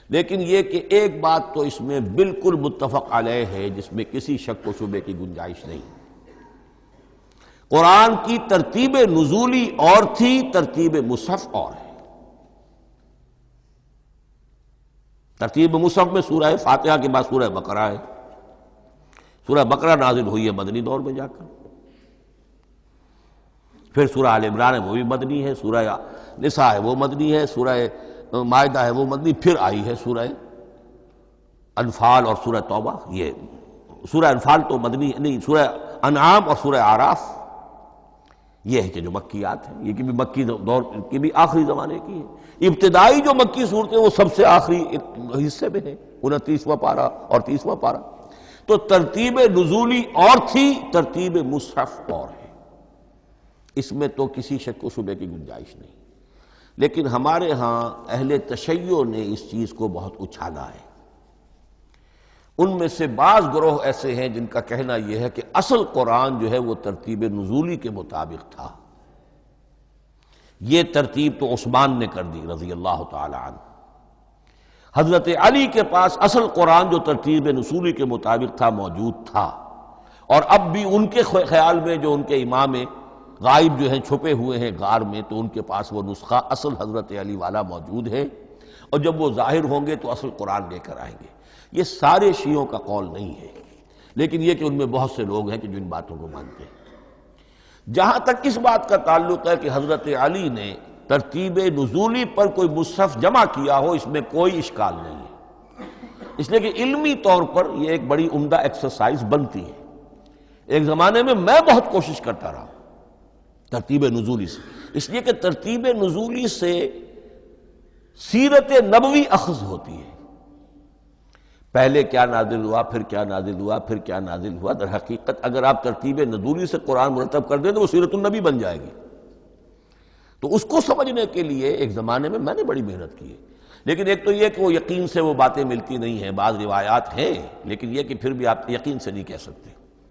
S1: لیکن یہ کہ ایک بات تو اس میں بالکل متفق علیہ ہے جس میں کسی شک و شبے کی گنجائش نہیں، قرآن کی ترتیب نزولی اور تھی، ترتیب مصحف اور ہے۔ ترتیب مصحف میں سورہ فاتحہ کے بعد سورہ بقرہ ہے، سورہ بقرہ نازل ہوئی ہے مدنی دور میں جا کر، پھر سورہ آل عمران ہے وہ بھی مدنی ہے، سورہ نساء ہے وہ مدنی ہے، سورہ مائدہ ہے وہ مدنی، پھر آئی ہے سورہ انفال اور سورہ توبہ۔ یہ سورہ انفال تو مدنی نہیں، سورہ انعام اور سورہ اعراف یہ ہے کہ جو مکیات ہیں، یہ کہ بھی مکی دور کی بھی آخری زمانے کی ہے۔ ابتدائی جو مکی صورتیں وہ سب سے آخری حصے میں ہیں، 29واں پارہ اور 30واں پارہ۔ تو ترتیب نزولی اور تھی، ترتیب مصحف اور ہے، اس میں تو کسی شک و شبے کی گنجائش نہیں۔ لیکن ہمارے ہاں اہل تشیع نے اس چیز کو بہت اچھالا ہے۔ ان میں سے بعض گروہ ایسے ہیں جن کا کہنا یہ ہے کہ اصل قرآن جو ہے وہ ترتیب نزولی کے مطابق تھا، یہ ترتیب تو عثمان نے کر دی رضی اللہ تعالی عنہ۔ حضرت علی کے پاس اصل قرآن جو ترتیب نزولی کے مطابق تھا موجود تھا، اور اب بھی ان کے خیال میں جو ان کے امام غائب جو ہیں چھپے ہوئے ہیں غار میں، تو ان کے پاس وہ نسخہ اصل حضرت علی والا موجود ہے، اور جب وہ ظاہر ہوں گے تو اصل قرآن لے کر آئیں گے۔ یہ سارے شیعوں کا قول نہیں ہے، لیکن یہ کہ ان میں بہت سے لوگ ہیں کہ جو ان باتوں کو مانتے ہیں۔ جہاں تک اس بات کا تعلق ہے کہ حضرت علی نے ترتیب نزولی پر کوئی مصحف جمع کیا ہو، اس میں کوئی اشکال نہیں ہے، اس لیے کہ علمی طور پر یہ ایک بڑی عمدہ ایکسرسائز بنتی ہے۔ ایک زمانے میں بہت کوشش کرتا رہا ترتیب نزولی سے، اس لیے کہ ترتیب نزولی سے سیرت نبوی اخذ ہوتی ہے، پہلے کیا نازل ہوا، پھر کیا نازل ہوا، پھر کیا نازل ہوا۔ در حقیقت اگر آپ ترتیب نزولی سے قرآن مرتب کر دیں تو وہ سیرت النبی بن جائے گی۔ تو اس کو سمجھنے کے لیے ایک زمانے میں نے بڑی محنت کی ہے، لیکن ایک تو یہ کہ وہ یقین سے وہ باتیں ملتی نہیں ہیں، بعض روایات ہیں، لیکن یہ کہ پھر بھی آپ یقین سے نہیں کہہ سکتے۔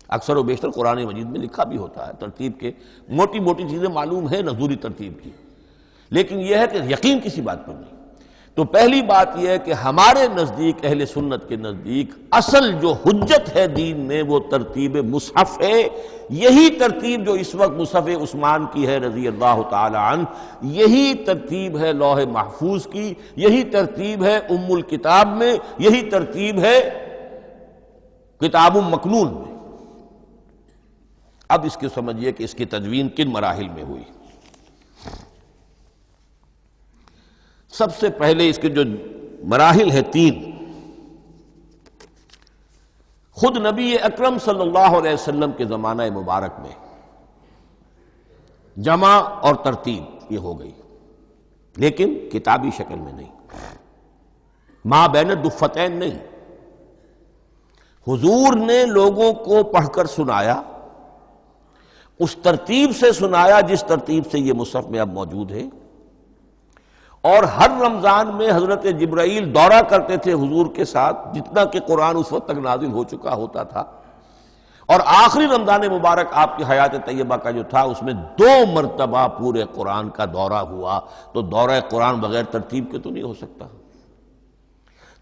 S1: اکثر و بیشتر قرآن مجید میں لکھا بھی ہوتا ہے، ترتیب کے موٹی موٹی چیزیں معلوم ہیں نزولی ترتیب کی، لیکن یہ ہے کہ یقین کسی بات پر نہیں۔ تو پہلی بات یہ ہے کہ ہمارے نزدیک، اہل سنت کے نزدیک، اصل جو حجت ہے دین میں وہ ترتیب مصحف ہے۔ یہی ترتیب جو اس وقت مصحف عثمان کی ہے رضی اللہ تعالی عنہ، یہی ترتیب ہے لوح محفوظ کی، یہی ترتیب ہے ام الکتاب میں، یہی ترتیب ہے کتاب مکنون میں۔ اب اس کے سمجھیے کہ اس کی تدوین کن مراحل میں ہوئی۔ سب سے پہلے اس کے جو مراحل ہیں 3، خود نبی اکرم صلی اللہ علیہ وسلم کے زمانہ مبارک میں جمع اور ترتیب یہ ہو گئی، لیکن کتابی شکل میں نہیں، ما بین الدفتین نہیں۔ حضور نے لوگوں کو پڑھ کر سنایا، اس ترتیب سے سنایا جس ترتیب سے یہ مصحف میں اب موجود ہے، اور ہر رمضان میں حضرت جبرائیل دورہ کرتے تھے حضور کے ساتھ، جتنا کہ قرآن اس وقت تک نازل ہو چکا ہوتا تھا، اور آخری رمضان مبارک آپ کی حیات طیبہ کا جو تھا اس میں 2 مرتبہ پورے قرآن کا دورہ ہوا۔ تو دورہ قرآن بغیر ترتیب کے تو نہیں ہو سکتا۔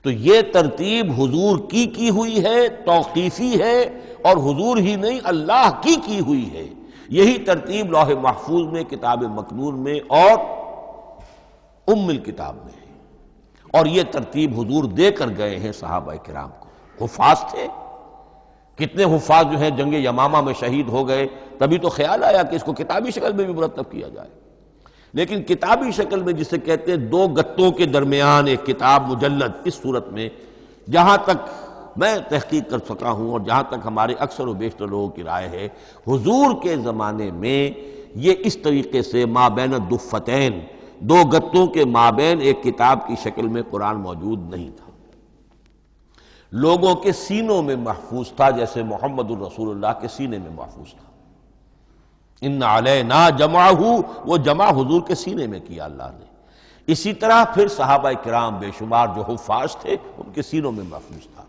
S1: تو یہ ترتیب حضور کی ہوئی ہے، توقیفی ہے، اور حضور ہی نہیں اللہ کی ہوئی ہے۔ یہی ترتیب لوح محفوظ میں، کتاب مکنون میں اور ام الکتاب میں ہے، اور یہ ترتیب حضور دے کر گئے ہیں صحابہ کرام کو۔ حفاظ تھے، کتنے حفاظ جو ہیں جنگ یمامہ میں شہید ہو گئے، تبھی تو خیال آیا کہ اس کو کتابی شکل میں بھی مرتب کیا جائے۔ لیکن کتابی شکل میں جسے کہتے ہیں 2 گتوں کے درمیان ایک کتاب مجلد، اس صورت میں جہاں تک میں تحقیق کر سکا ہوں اور جہاں تک ہمارے اکثر و بیشتر لوگوں کی رائے ہے، حضور کے زمانے میں یہ اس طریقے سے ما بین الدفتین، 2 گتوں کے مابین ایک کتاب کی شکل میں قرآن موجود نہیں تھا۔ لوگوں کے سینوں میں محفوظ تھا، جیسے محمد الرسول اللہ کے سینے میں محفوظ تھا۔ ان علینا جمعہ، وہ جمع حضور کے سینے میں کیا اللہ نے۔ اسی طرح پھر صحابہ کرام بے شمار جو حفاظ تھے ان کے سینوں میں محفوظ تھا۔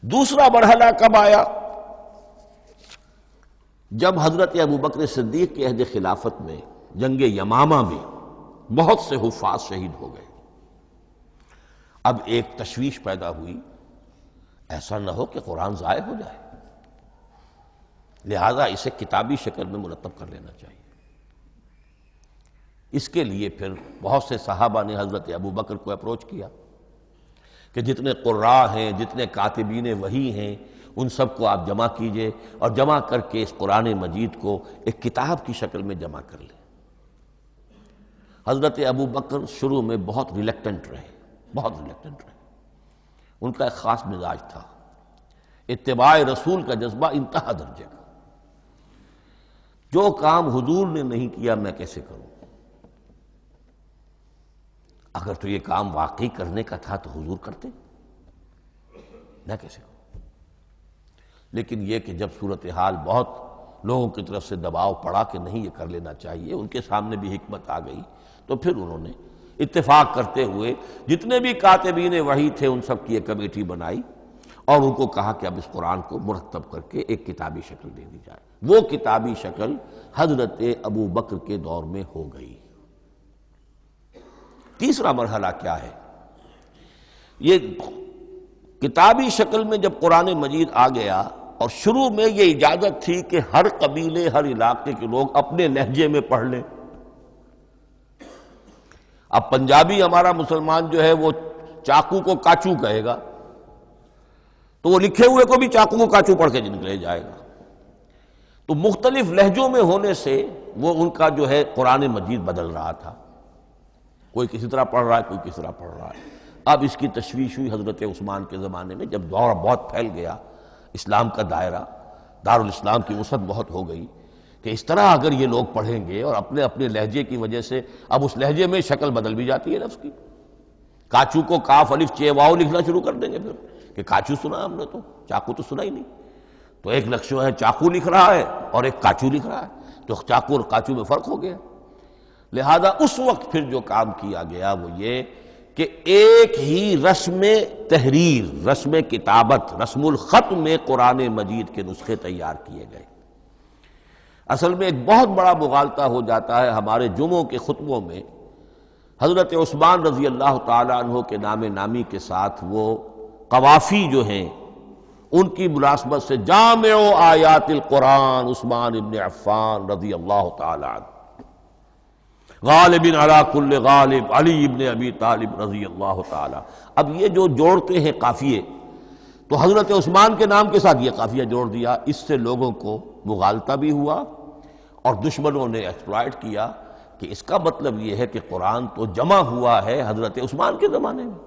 S1: دوسرا مرحلہ کب آیا؟ جب حضرت ابوبکر صدیق کے عہد خلافت میں جنگ یمامہ میں بہت سے حفاظ شہید ہو گئے۔ اب ایک تشویش پیدا ہوئی، ایسا نہ ہو کہ قرآن ضائع ہو جائے، لہذا اسے کتابی شکل میں مرتب کر لینا چاہیے۔ اس کے لیے پھر بہت سے صحابہ نے حضرت ابوبکر کو اپروچ کیا کہ جتنے قراء ہیں، جتنے کاتبین وحی ہیں، ان سب کو آپ جمع کیجئے اور جمع کر کے اس قرآن مجید کو ایک کتاب کی شکل میں جمع کر لیں۔ حضرت ابوبکر شروع میں بہت ریلیکٹنٹ رہے، ان کا ایک خاص مزاج تھا، اتباع رسول کا جذبہ انتہا درجے کا۔ جو کام حضور نے نہیں کیا میں کیسے کروں؟ اگر تو یہ کام واقعی کرنے کا تھا تو حضور کرتے، میں کیسے کروں؟ لیکن یہ کہ جب صورتحال بہت لوگوں کی طرف سے دباؤ پڑا کہ نہیں یہ کر لینا چاہیے، ان کے سامنے بھی حکمت آ گئی، تو پھر انہوں نے اتفاق کرتے ہوئے جتنے بھی کاتبین وحی تھے ان سب کی ایک کمیٹی بنائی اور ان کو کہا کہ اب اس قرآن کو مرتب کر کے ایک کتابی شکل دے دی جائے۔ وہ کتابی شکل حضرت ابوبکر کے دور میں ہو گئی۔ تیسرا مرحلہ کیا ہے؟ یہ کتابی شکل میں جب قرآن مجید آ گیا اور شروع میں یہ اجازت تھی کہ ہر قبیلے، ہر علاقے کے لوگ اپنے لہجے میں پڑھ لیں۔ اب پنجابی ہمارا مسلمان جو ہے وہ چاقو کو کاچو کہے گا تو وہ لکھے ہوئے کو بھی چاقو کو کاچو پڑھ کے نکلے جائے گا۔ تو مختلف لہجوں میں ہونے سے وہ ان کا جو ہے قرآن مجید بدل رہا تھا، کوئی کسی طرح پڑھ رہا ہے، کوئی کسی طرح پڑھ رہا ہے۔ اب اس کی تشویش ہوئی حضرت عثمان کے زمانے میں، جب دور بہت پھیل گیا، اسلام کا دائرہ، دارالاسلام کی وسعت بہت ہو گئی کہ اس طرح اگر یہ لوگ پڑھیں گے اور اپنے اپنے لہجے کی وجہ سے اب اس لہجے میں شکل بدل بھی جاتی ہے لفظ کی۔ کاچو کو کاف الف چے واو لکھنا شروع کر دیں گے پھر کہ کاچو سنا ہم نے، تو چاقو تو سنا ہی نہیں۔ تو ایک لکشو ہے چاقو لکھ رہا ہے اور ایک کاچو لکھ رہا ہے، تو چاقو اور کاچو میں فرق ہو گیا۔ لہذا اس وقت پھر جو کام کیا گیا وہ یہ کہ ایک ہی رسم تحریر، رسم کتابت، رسم الخط میں قرآن مجید کے نسخے تیار کیے گئے۔ اصل میں ایک بہت بڑا مغالطہ ہو جاتا ہے ہمارے جمعوں کے خطبوں میں، حضرت عثمان رضی اللہ تعالیٰ عنہ کے نام نامی کے ساتھ وہ قوافی جو ہیں ان کی مناسبت سے جامع آیات القرآن عثمان ابن عفان رضی اللہ تعالیٰ عنہ، غالب علی کل غالب علی ابن ابی طالب رضی اللہ تعالیٰ۔ اب یہ جو جوڑتے ہیں قافیے، تو حضرت عثمان کے نام کے ساتھ یہ قافیہ جوڑ دیا، اس سے لوگوں کو مغالطہ بھی ہوا اور دشمنوں نے ایکسپلائٹ کیا کہ اس کا مطلب یہ ہے کہ قرآن تو جمع ہوا ہے حضرت عثمان کے زمانے میں،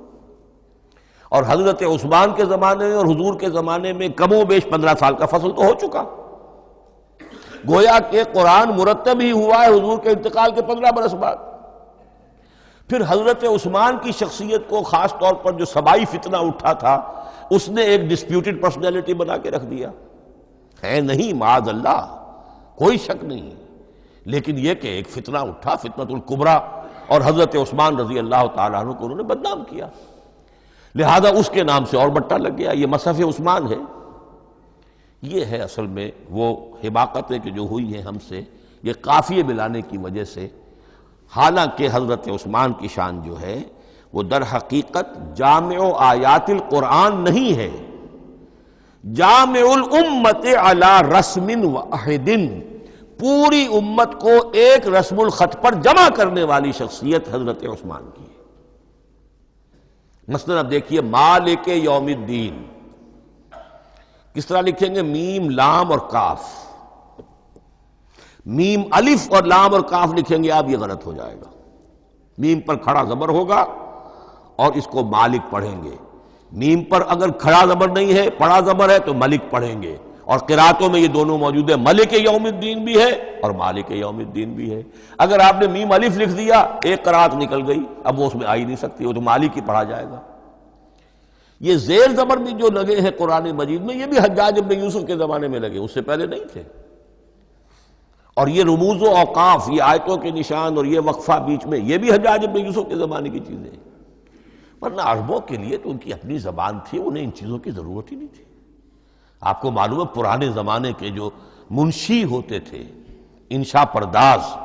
S1: اور حضرت عثمان کے زمانے میں اور حضور کے زمانے میں کم و بیش 15 سال کا فصل تو ہو چکا، گویا کہ قرآن مرتب ہی ہوا ہے حضور کے انتقال کے 15 برس بعد۔ پھر حضرت عثمان کی شخصیت کو خاص طور پر جو سبائی فتنہ اٹھا تھا اس نے ایک ڈسپیوٹڈ پرسنالٹی بنا کے رکھ دیا ہے، نہیں معاذ اللہ، کوئی شک نہیں، لیکن یہ کہ ایک فتنہ اٹھا، فتنۃ الکبریٰ، اور حضرت عثمان رضی اللہ تعالیٰ عنہ کو انہوں نے بدنام کیا، لہذا اس کے نام سے اور بٹا لگ گیا، یہ مصحف عثمان ہے۔ یہ ہے اصل میں وہ حماقتیں کہ جو ہوئی ہیں ہم سے، یہ قافیے ملانے کی وجہ سے، حالانکہ حضرت عثمان کی شان جو ہے وہ در حقیقت جامع آیات القرآن نہیں ہے، جامع الامت علی رسم واحد، پوری امت کو ایک رسم الخط پر جمع کرنے والی شخصیت حضرت عثمان کی ہے۔ مثلا اب دیکھیے مالک یوم الدین کس طرح لکھیں گے؟ میم لام اور کاف، میم الف اور لام اور کاف لکھیں گے آپ، یہ غلط ہو جائے گا۔ میم پر کھڑا زبر ہوگا اور اس کو مالک پڑھیں گے، میم پر اگر کھڑا زبر نہیں ہے پڑا زبر ہے تو ملک پڑھیں گے، اور قراتوں میں یہ دونوں موجود ہے، ملک یوم الدین بھی ہے اور مالک یوم الدین بھی ہے۔ اگر آپ نے میم الف لکھ دیا ایک قرات نکل گئی، اب وہ اس میں آ ہی نہیں سکتی، وہ تو مالک ہی پڑھا جائے گا۔ یہ زیر زبر بھی جو لگے ہیں قرآن مجید میں، یہ بھی حجاج ابن یوسف کے زمانے میں لگے، اس سے پہلے نہیں تھے۔ اور یہ رموز و اوقاف، یہ آیتوں کے نشان اور یہ وقفہ بیچ میں، یہ بھی حجاج ابن یوسف کے زمانے کی چیزیں ہیں۔ ورنہ عربوں کے لیے تو ان کی اپنی زبان تھی، انہیں ان چیزوں کی ضرورت ہی نہیں تھی۔ آپ کو معلوم ہے پرانے زمانے کے جو منشی ہوتے تھے، انشاء پرداز،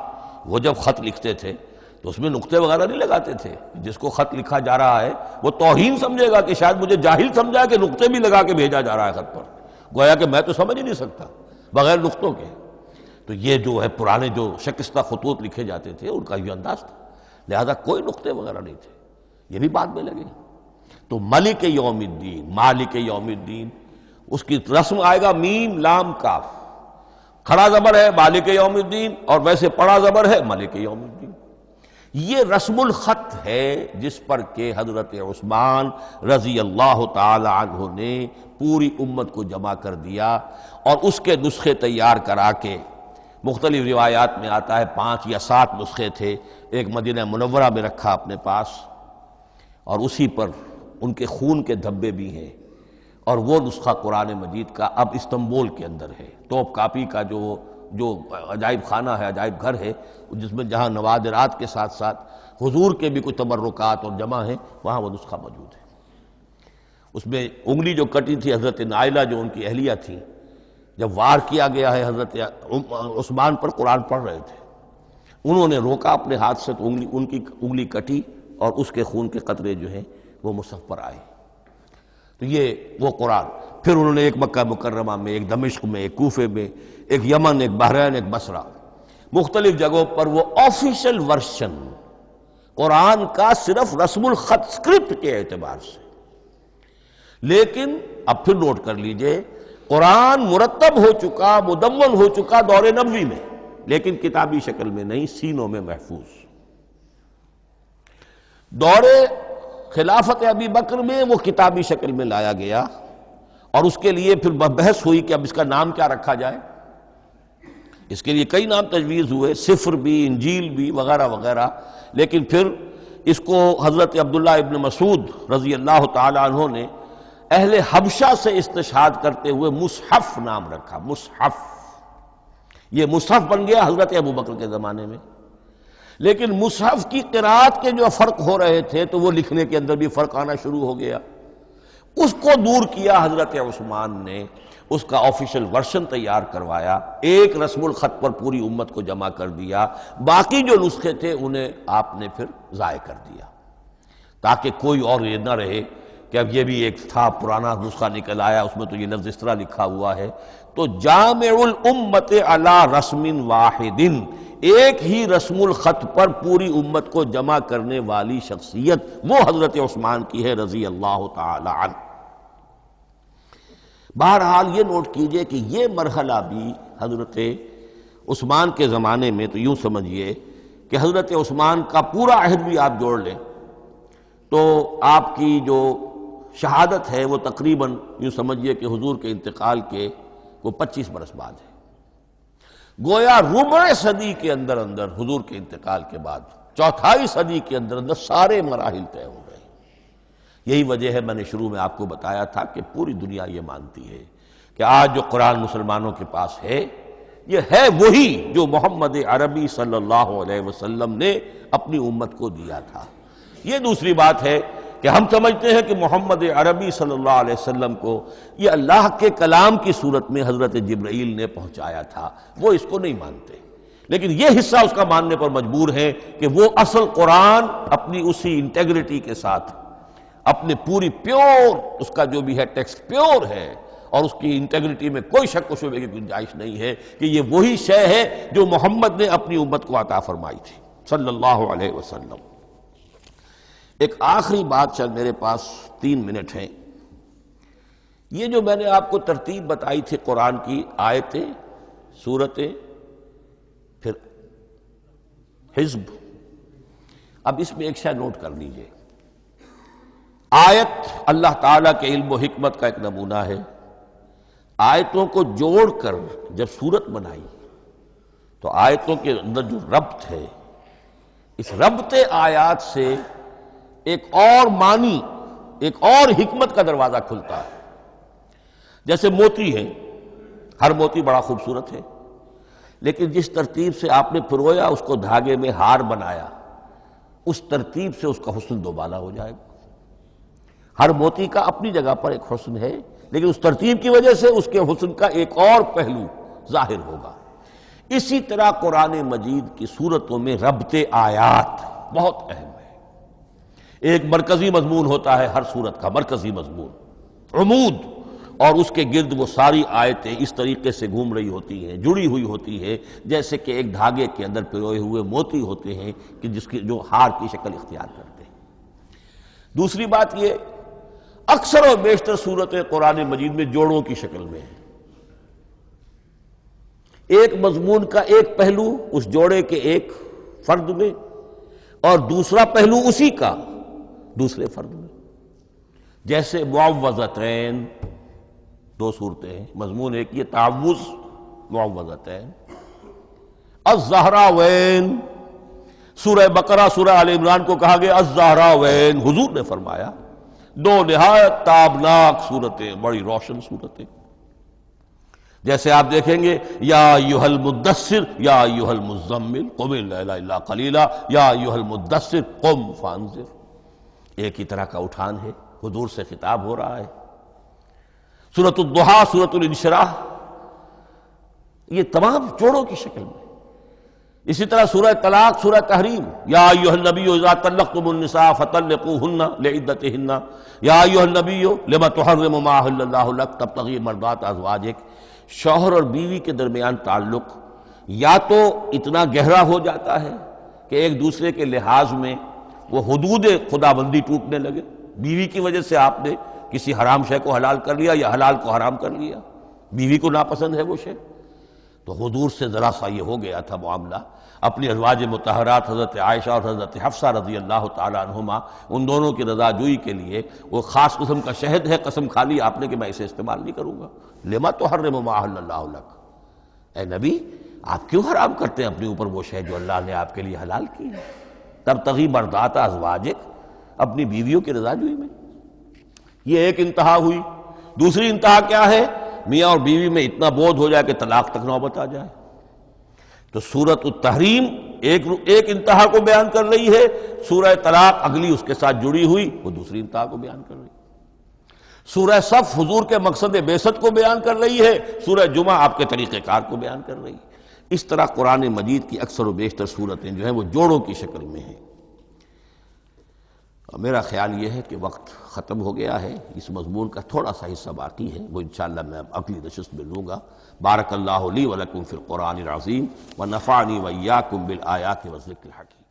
S1: وہ جب خط لکھتے تھے تو اس میں نقطے وغیرہ نہیں لگاتے تھے۔ جس کو خط لکھا جا رہا ہے وہ توہین سمجھے گا کہ شاید مجھے جاہل سمجھا کہ نقطے بھی لگا کے بھیجا جا رہا ہے خط پر، گویا کہ میں تو سمجھ ہی نہیں سکتا بغیر نقطوں کے۔ تو یہ جو ہے پرانے جو شکستہ خطوط لکھے جاتے تھے ان کا یہ انداز تھا، لہذا کوئی نقطے وغیرہ نہیں تھے، یہ بھی بعد میں لگے۔ تو ملک یوم الدین، مالک یوم الدین، اس کی رسم آئے گا میم لام کاف، کھڑا زبر ہے مالک یوم الدین اور ویسے پڑا زبر ہے ملک یوم الدین۔ یہ رسم الخط ہے جس پر کہ حضرت عثمان رضی اللہ تعالی عنہ نے پوری امت کو جمع کر دیا اور اس کے نسخے تیار کرا کے، مختلف روایات میں آتا ہے 5 یا 7 نسخے تھے، ایک مدینہ منورہ میں رکھا اپنے پاس، اور اسی پر ان کے خون کے دھبے بھی ہیں، اور وہ نسخہ قرآن مجید کا اب استنبول کے اندر ہے، توپ کاپی کا جو عجائب خانہ ہے، عجائب گھر ہے، جس میں جہاں نوادرات کے ساتھ ساتھ حضور کے بھی کچھ تبرکات اور جمع ہیں، وہاں وہ نسخہ موجود ہے۔ اس میں انگلی جو کٹی تھی حضرت نائلہ جو ان کی اہلیہ تھی، جب وار کیا گیا ہے حضرت عثمان پر، قرآن پڑھ رہے تھے، انہوں نے روکا اپنے ہاتھ سے تو ان کی انگلی کٹی اور اس کے خون کے قطرے جو ہیں وہ مصحف پر آئے۔ تو یہ وہ قرآن، پھر انہوں نے ایک مکہ مکرمہ میں، ایک دمشق میں، ایک کوفے میں، ایک یمن، ایک بحرین، ایک بصرہ، مختلف جگہوں پر وہ آفیشل ورشن قرآن کا صرف رسم الخط سکرپٹ کے اعتبار سے۔ لیکن اب پھر نوٹ کر لیجئے، قرآن مرتب ہو چکا، مدون ہو چکا دور نبوی میں، لیکن کتابی شکل میں نہیں، سینوں میں محفوظ۔ دور خلافت ابی بکر میں وہ کتابی شکل میں لایا گیا، اور اس کے لیے پھر بحث ہوئی کہ اب اس کا نام کیا رکھا جائے۔ اس کے لیے کئی نام تجویز ہوئے، سفر بھی، انجیل بھی، وغیرہ وغیرہ، لیکن پھر اس کو حضرت عبداللہ ابن مسعود رضی اللہ تعالی عنہ نے اہل حبشہ سے استشہاد کرتے ہوئے مصحف نام رکھا۔ مصحف، یہ مصحف بن گیا حضرت ابو بکر کے زمانے میں، لیکن مصحف کی قرأت کے جو فرق ہو رہے تھے تو وہ لکھنے کے اندر بھی فرق آنا شروع ہو گیا۔ اس کو دور کیا حضرت عثمان نے، اس کا آفیشل ورشن تیار کروایا، ایک رسم الخط پر پوری امت کو جمع کر دیا، باقی جو نسخے تھے انہیں آپ نے پھر ضائع کر دیا، تاکہ کوئی اور یہ نہ رہے کہ اب یہ بھی ایک تھا پرانا نسخہ نکل آیا، اس میں تو یہ لفظ اس طرح لکھا ہوا ہے۔ تو جامع الامت علی رسم واحد، ایک ہی رسم الخط پر پوری امت کو جمع کرنے والی شخصیت وہ حضرت عثمان کی ہے رضی اللہ تعالی عنہ۔ بہرحال یہ نوٹ کیجئے کہ یہ مرحلہ بھی حضرت عثمان کے زمانے میں، تو یوں سمجھیے کہ حضرت عثمان کا پورا عہد بھی آپ جوڑ لیں تو آپ کی جو شہادت ہے وہ تقریباً یوں سمجھیے کہ حضور کے انتقال کے وہ 25 برس بعد ہے، گویا ربع صدی کے اندر اندر حضور کے انتقال کے بعد، چوتھائی صدی کے اندر اندر سارے مراحل طے ہو گئے۔ یہی وجہ ہے، میں نے شروع میں آپ کو بتایا تھا کہ پوری دنیا یہ مانتی ہے کہ آج جو قرآن مسلمانوں کے پاس ہے، یہ ہے وہی جو محمد عربی صلی اللہ علیہ وسلم نے اپنی امت کو دیا تھا۔ یہ دوسری بات ہے کہ ہم سمجھتے ہیں کہ محمد عربی صلی اللہ علیہ وسلم کو یہ اللہ کے کلام کی صورت میں حضرت جبرائیل نے پہنچایا تھا، وہ اس کو نہیں مانتے، لیکن یہ حصہ اس کا ماننے پر مجبور ہے کہ وہ اصل قرآن اپنی اسی انٹیگریٹی کے ساتھ، اپنے پوری پیور، اس کا جو بھی ہے ٹیکسٹ پیور ہے، اور اس کی انٹیگریٹی میں کوئی شک و شبہ کی گنجائش نہیں ہے کہ یہ وہی شے ہے جو محمد نے اپنی امت کو عطا فرمائی تھی صلی اللہ علیہ وسلم۔ ایک آخری بات، چل میرے پاس 3 منٹ ہیں، یہ جو میں نے آپ کو ترتیب بتائی تھی قرآن کی، آیتیں، سورتیں، پھر حزب، اب اس میں ایک شے نوٹ کر لیجئے۔ آیت اللہ تعالیٰ کے علم و حکمت کا ایک نمونہ ہے، آیتوں کو جوڑ کر جب سورت بنائی تو آیتوں کے اندر جو ربط ہے، اس ربط آیات سے ایک اور معنی ایک اور حکمت کا دروازہ کھلتا ہے۔ جیسے موتی ہے، ہر موتی بڑا خوبصورت ہے، لیکن جس ترتیب سے آپ نے پرویا، اس کو دھاگے میں ہار بنایا، اس ترتیب سے اس کا حسن دوبالا ہو جائے گا۔ ہر موتی کا اپنی جگہ پر ایک حسن ہے، لیکن اس ترتیب کی وجہ سے اس کے حسن کا ایک اور پہلو ظاہر ہوگا۔ اسی طرح قرآن مجید کی صورتوں میں ربط آیات بہت اہم ہے۔ ایک مرکزی مضمون ہوتا ہے ہر صورت کا، مرکزی مضمون، عمود، اور اس کے گرد وہ ساری آیتیں اس طریقے سے گھوم رہی ہوتی ہیں، جڑی ہوئی ہوتی ہے، جیسے کہ ایک دھاگے کے اندر پروئے ہوئے موتی ہوتے ہیں کہ جس کی جو ہار کی شکل اختیار کرتے ہیں۔ دوسری بات یہ، اکثر و بیشتر صورتیں قرآن مجید میں جوڑوں کی شکل میں ہیں۔ ایک مضمون کا ایک پہلو اس جوڑے کے ایک فرد میں، اور دوسرا پہلو اسی کا دوسرے فرد میں۔ جیسے معوذتین، دو صورتیں ہیں، مضمون ایک یہ تعوذ، معوذتین۔ الزہراوین، سورہ بقرہ سورہ آل عمران کو کہا گیا الزہراوین، حضور نے فرمایا دو نہایت تابناک صورتیں، بڑی روشن صورتیں۔ جیسے آپ دیکھیں گے یا ایھا المدثر یا ایھا المزمل قم اللیل الا قلیلا یا ایھا المدثر قم فانذر، ایک ہی طرح کا اٹھان ہے، حضور سے خطاب ہو رہا ہے۔ سورۃ الضحیٰ، سورۃ الانشراح، یہ تمام جوڑوں کی شکل میں۔ اسی طرح سورہ طلاق، سورہ تحریم، یا ایھا النبی اذا طلقتم النساء فطلقوہن لعدتہن یا ایھا النبی لم تحرم ما احل اللہ لک تبتغی مرضات ازواجک۔ شوہر اور بیوی کے درمیان تعلق یا تو اتنا گہرا ہو جاتا ہے کہ ایک دوسرے کے لحاظ میں وہ حدود خدابندی ٹوٹنے لگے، بیوی کی وجہ سے آپ نے کسی حرام شے کو حلال کر لیا یا حلال کو حرام کر لیا، بیوی کو ناپسند ہے وہ شے، تو حضور سے ذرا سا یہ ہو گیا تھا معاملہ۔ اپنی ازواج مطہرات حضرت عائشہ اور حضرت حفصہ رضی اللہ تعالیٰ عنہما، ان دونوں کی رضا جوئی کے لیے وہ خاص قسم کا شہد ہے، قسم کھا لی آپ نے کہ میں اسے استعمال نہیں کروں گا۔ لما تحرم ما احل اللہ لک، اے نبی آپ کیوں حرام کرتے ہیں اپنے اوپر وہ شے جو اللہ نے آپ کے لیے حلال کی ہے؟ تبتغی مرضات ازواجک، اپنی بیویوں کی رضا جوئی میں۔ یہ ایک انتہا ہوئی۔ دوسری انتہا کیا ہے؟ میاں اور بیوی میں اتنا بودھ ہو جائے کہ طلاق تک نوبت آ جائے، تو سورۃ التحریم ایک انتہا کو بیان کر رہی ہے، سورہ طلاق اگلی اس کے ساتھ جڑی ہوئی وہ دوسری انتہا کو بیان کر رہی ہے۔ سورہ صف حضور کے مقصد بعثت کو بیان کر رہی ہے، سورہ جمعہ آپ کے طریقہ کار کو بیان کر رہی ہے۔ اس طرح قرآن مجید کی اکثر و بیشتر صورتیں جو ہیں وہ جوڑوں کی شکل میں ہیں۔ میرا خیال یہ ہے کہ وقت ختم ہو گیا ہے، اس مضمون کا تھوڑا سا حصہ باقی ہے، وہ انشاءاللہ میں اگلی نشست میں لوں گا۔ بارک اللہ لی ولکم فی القرآن العظیم ونفعنی وإیاکم بالآیات والذکر الحکیم۔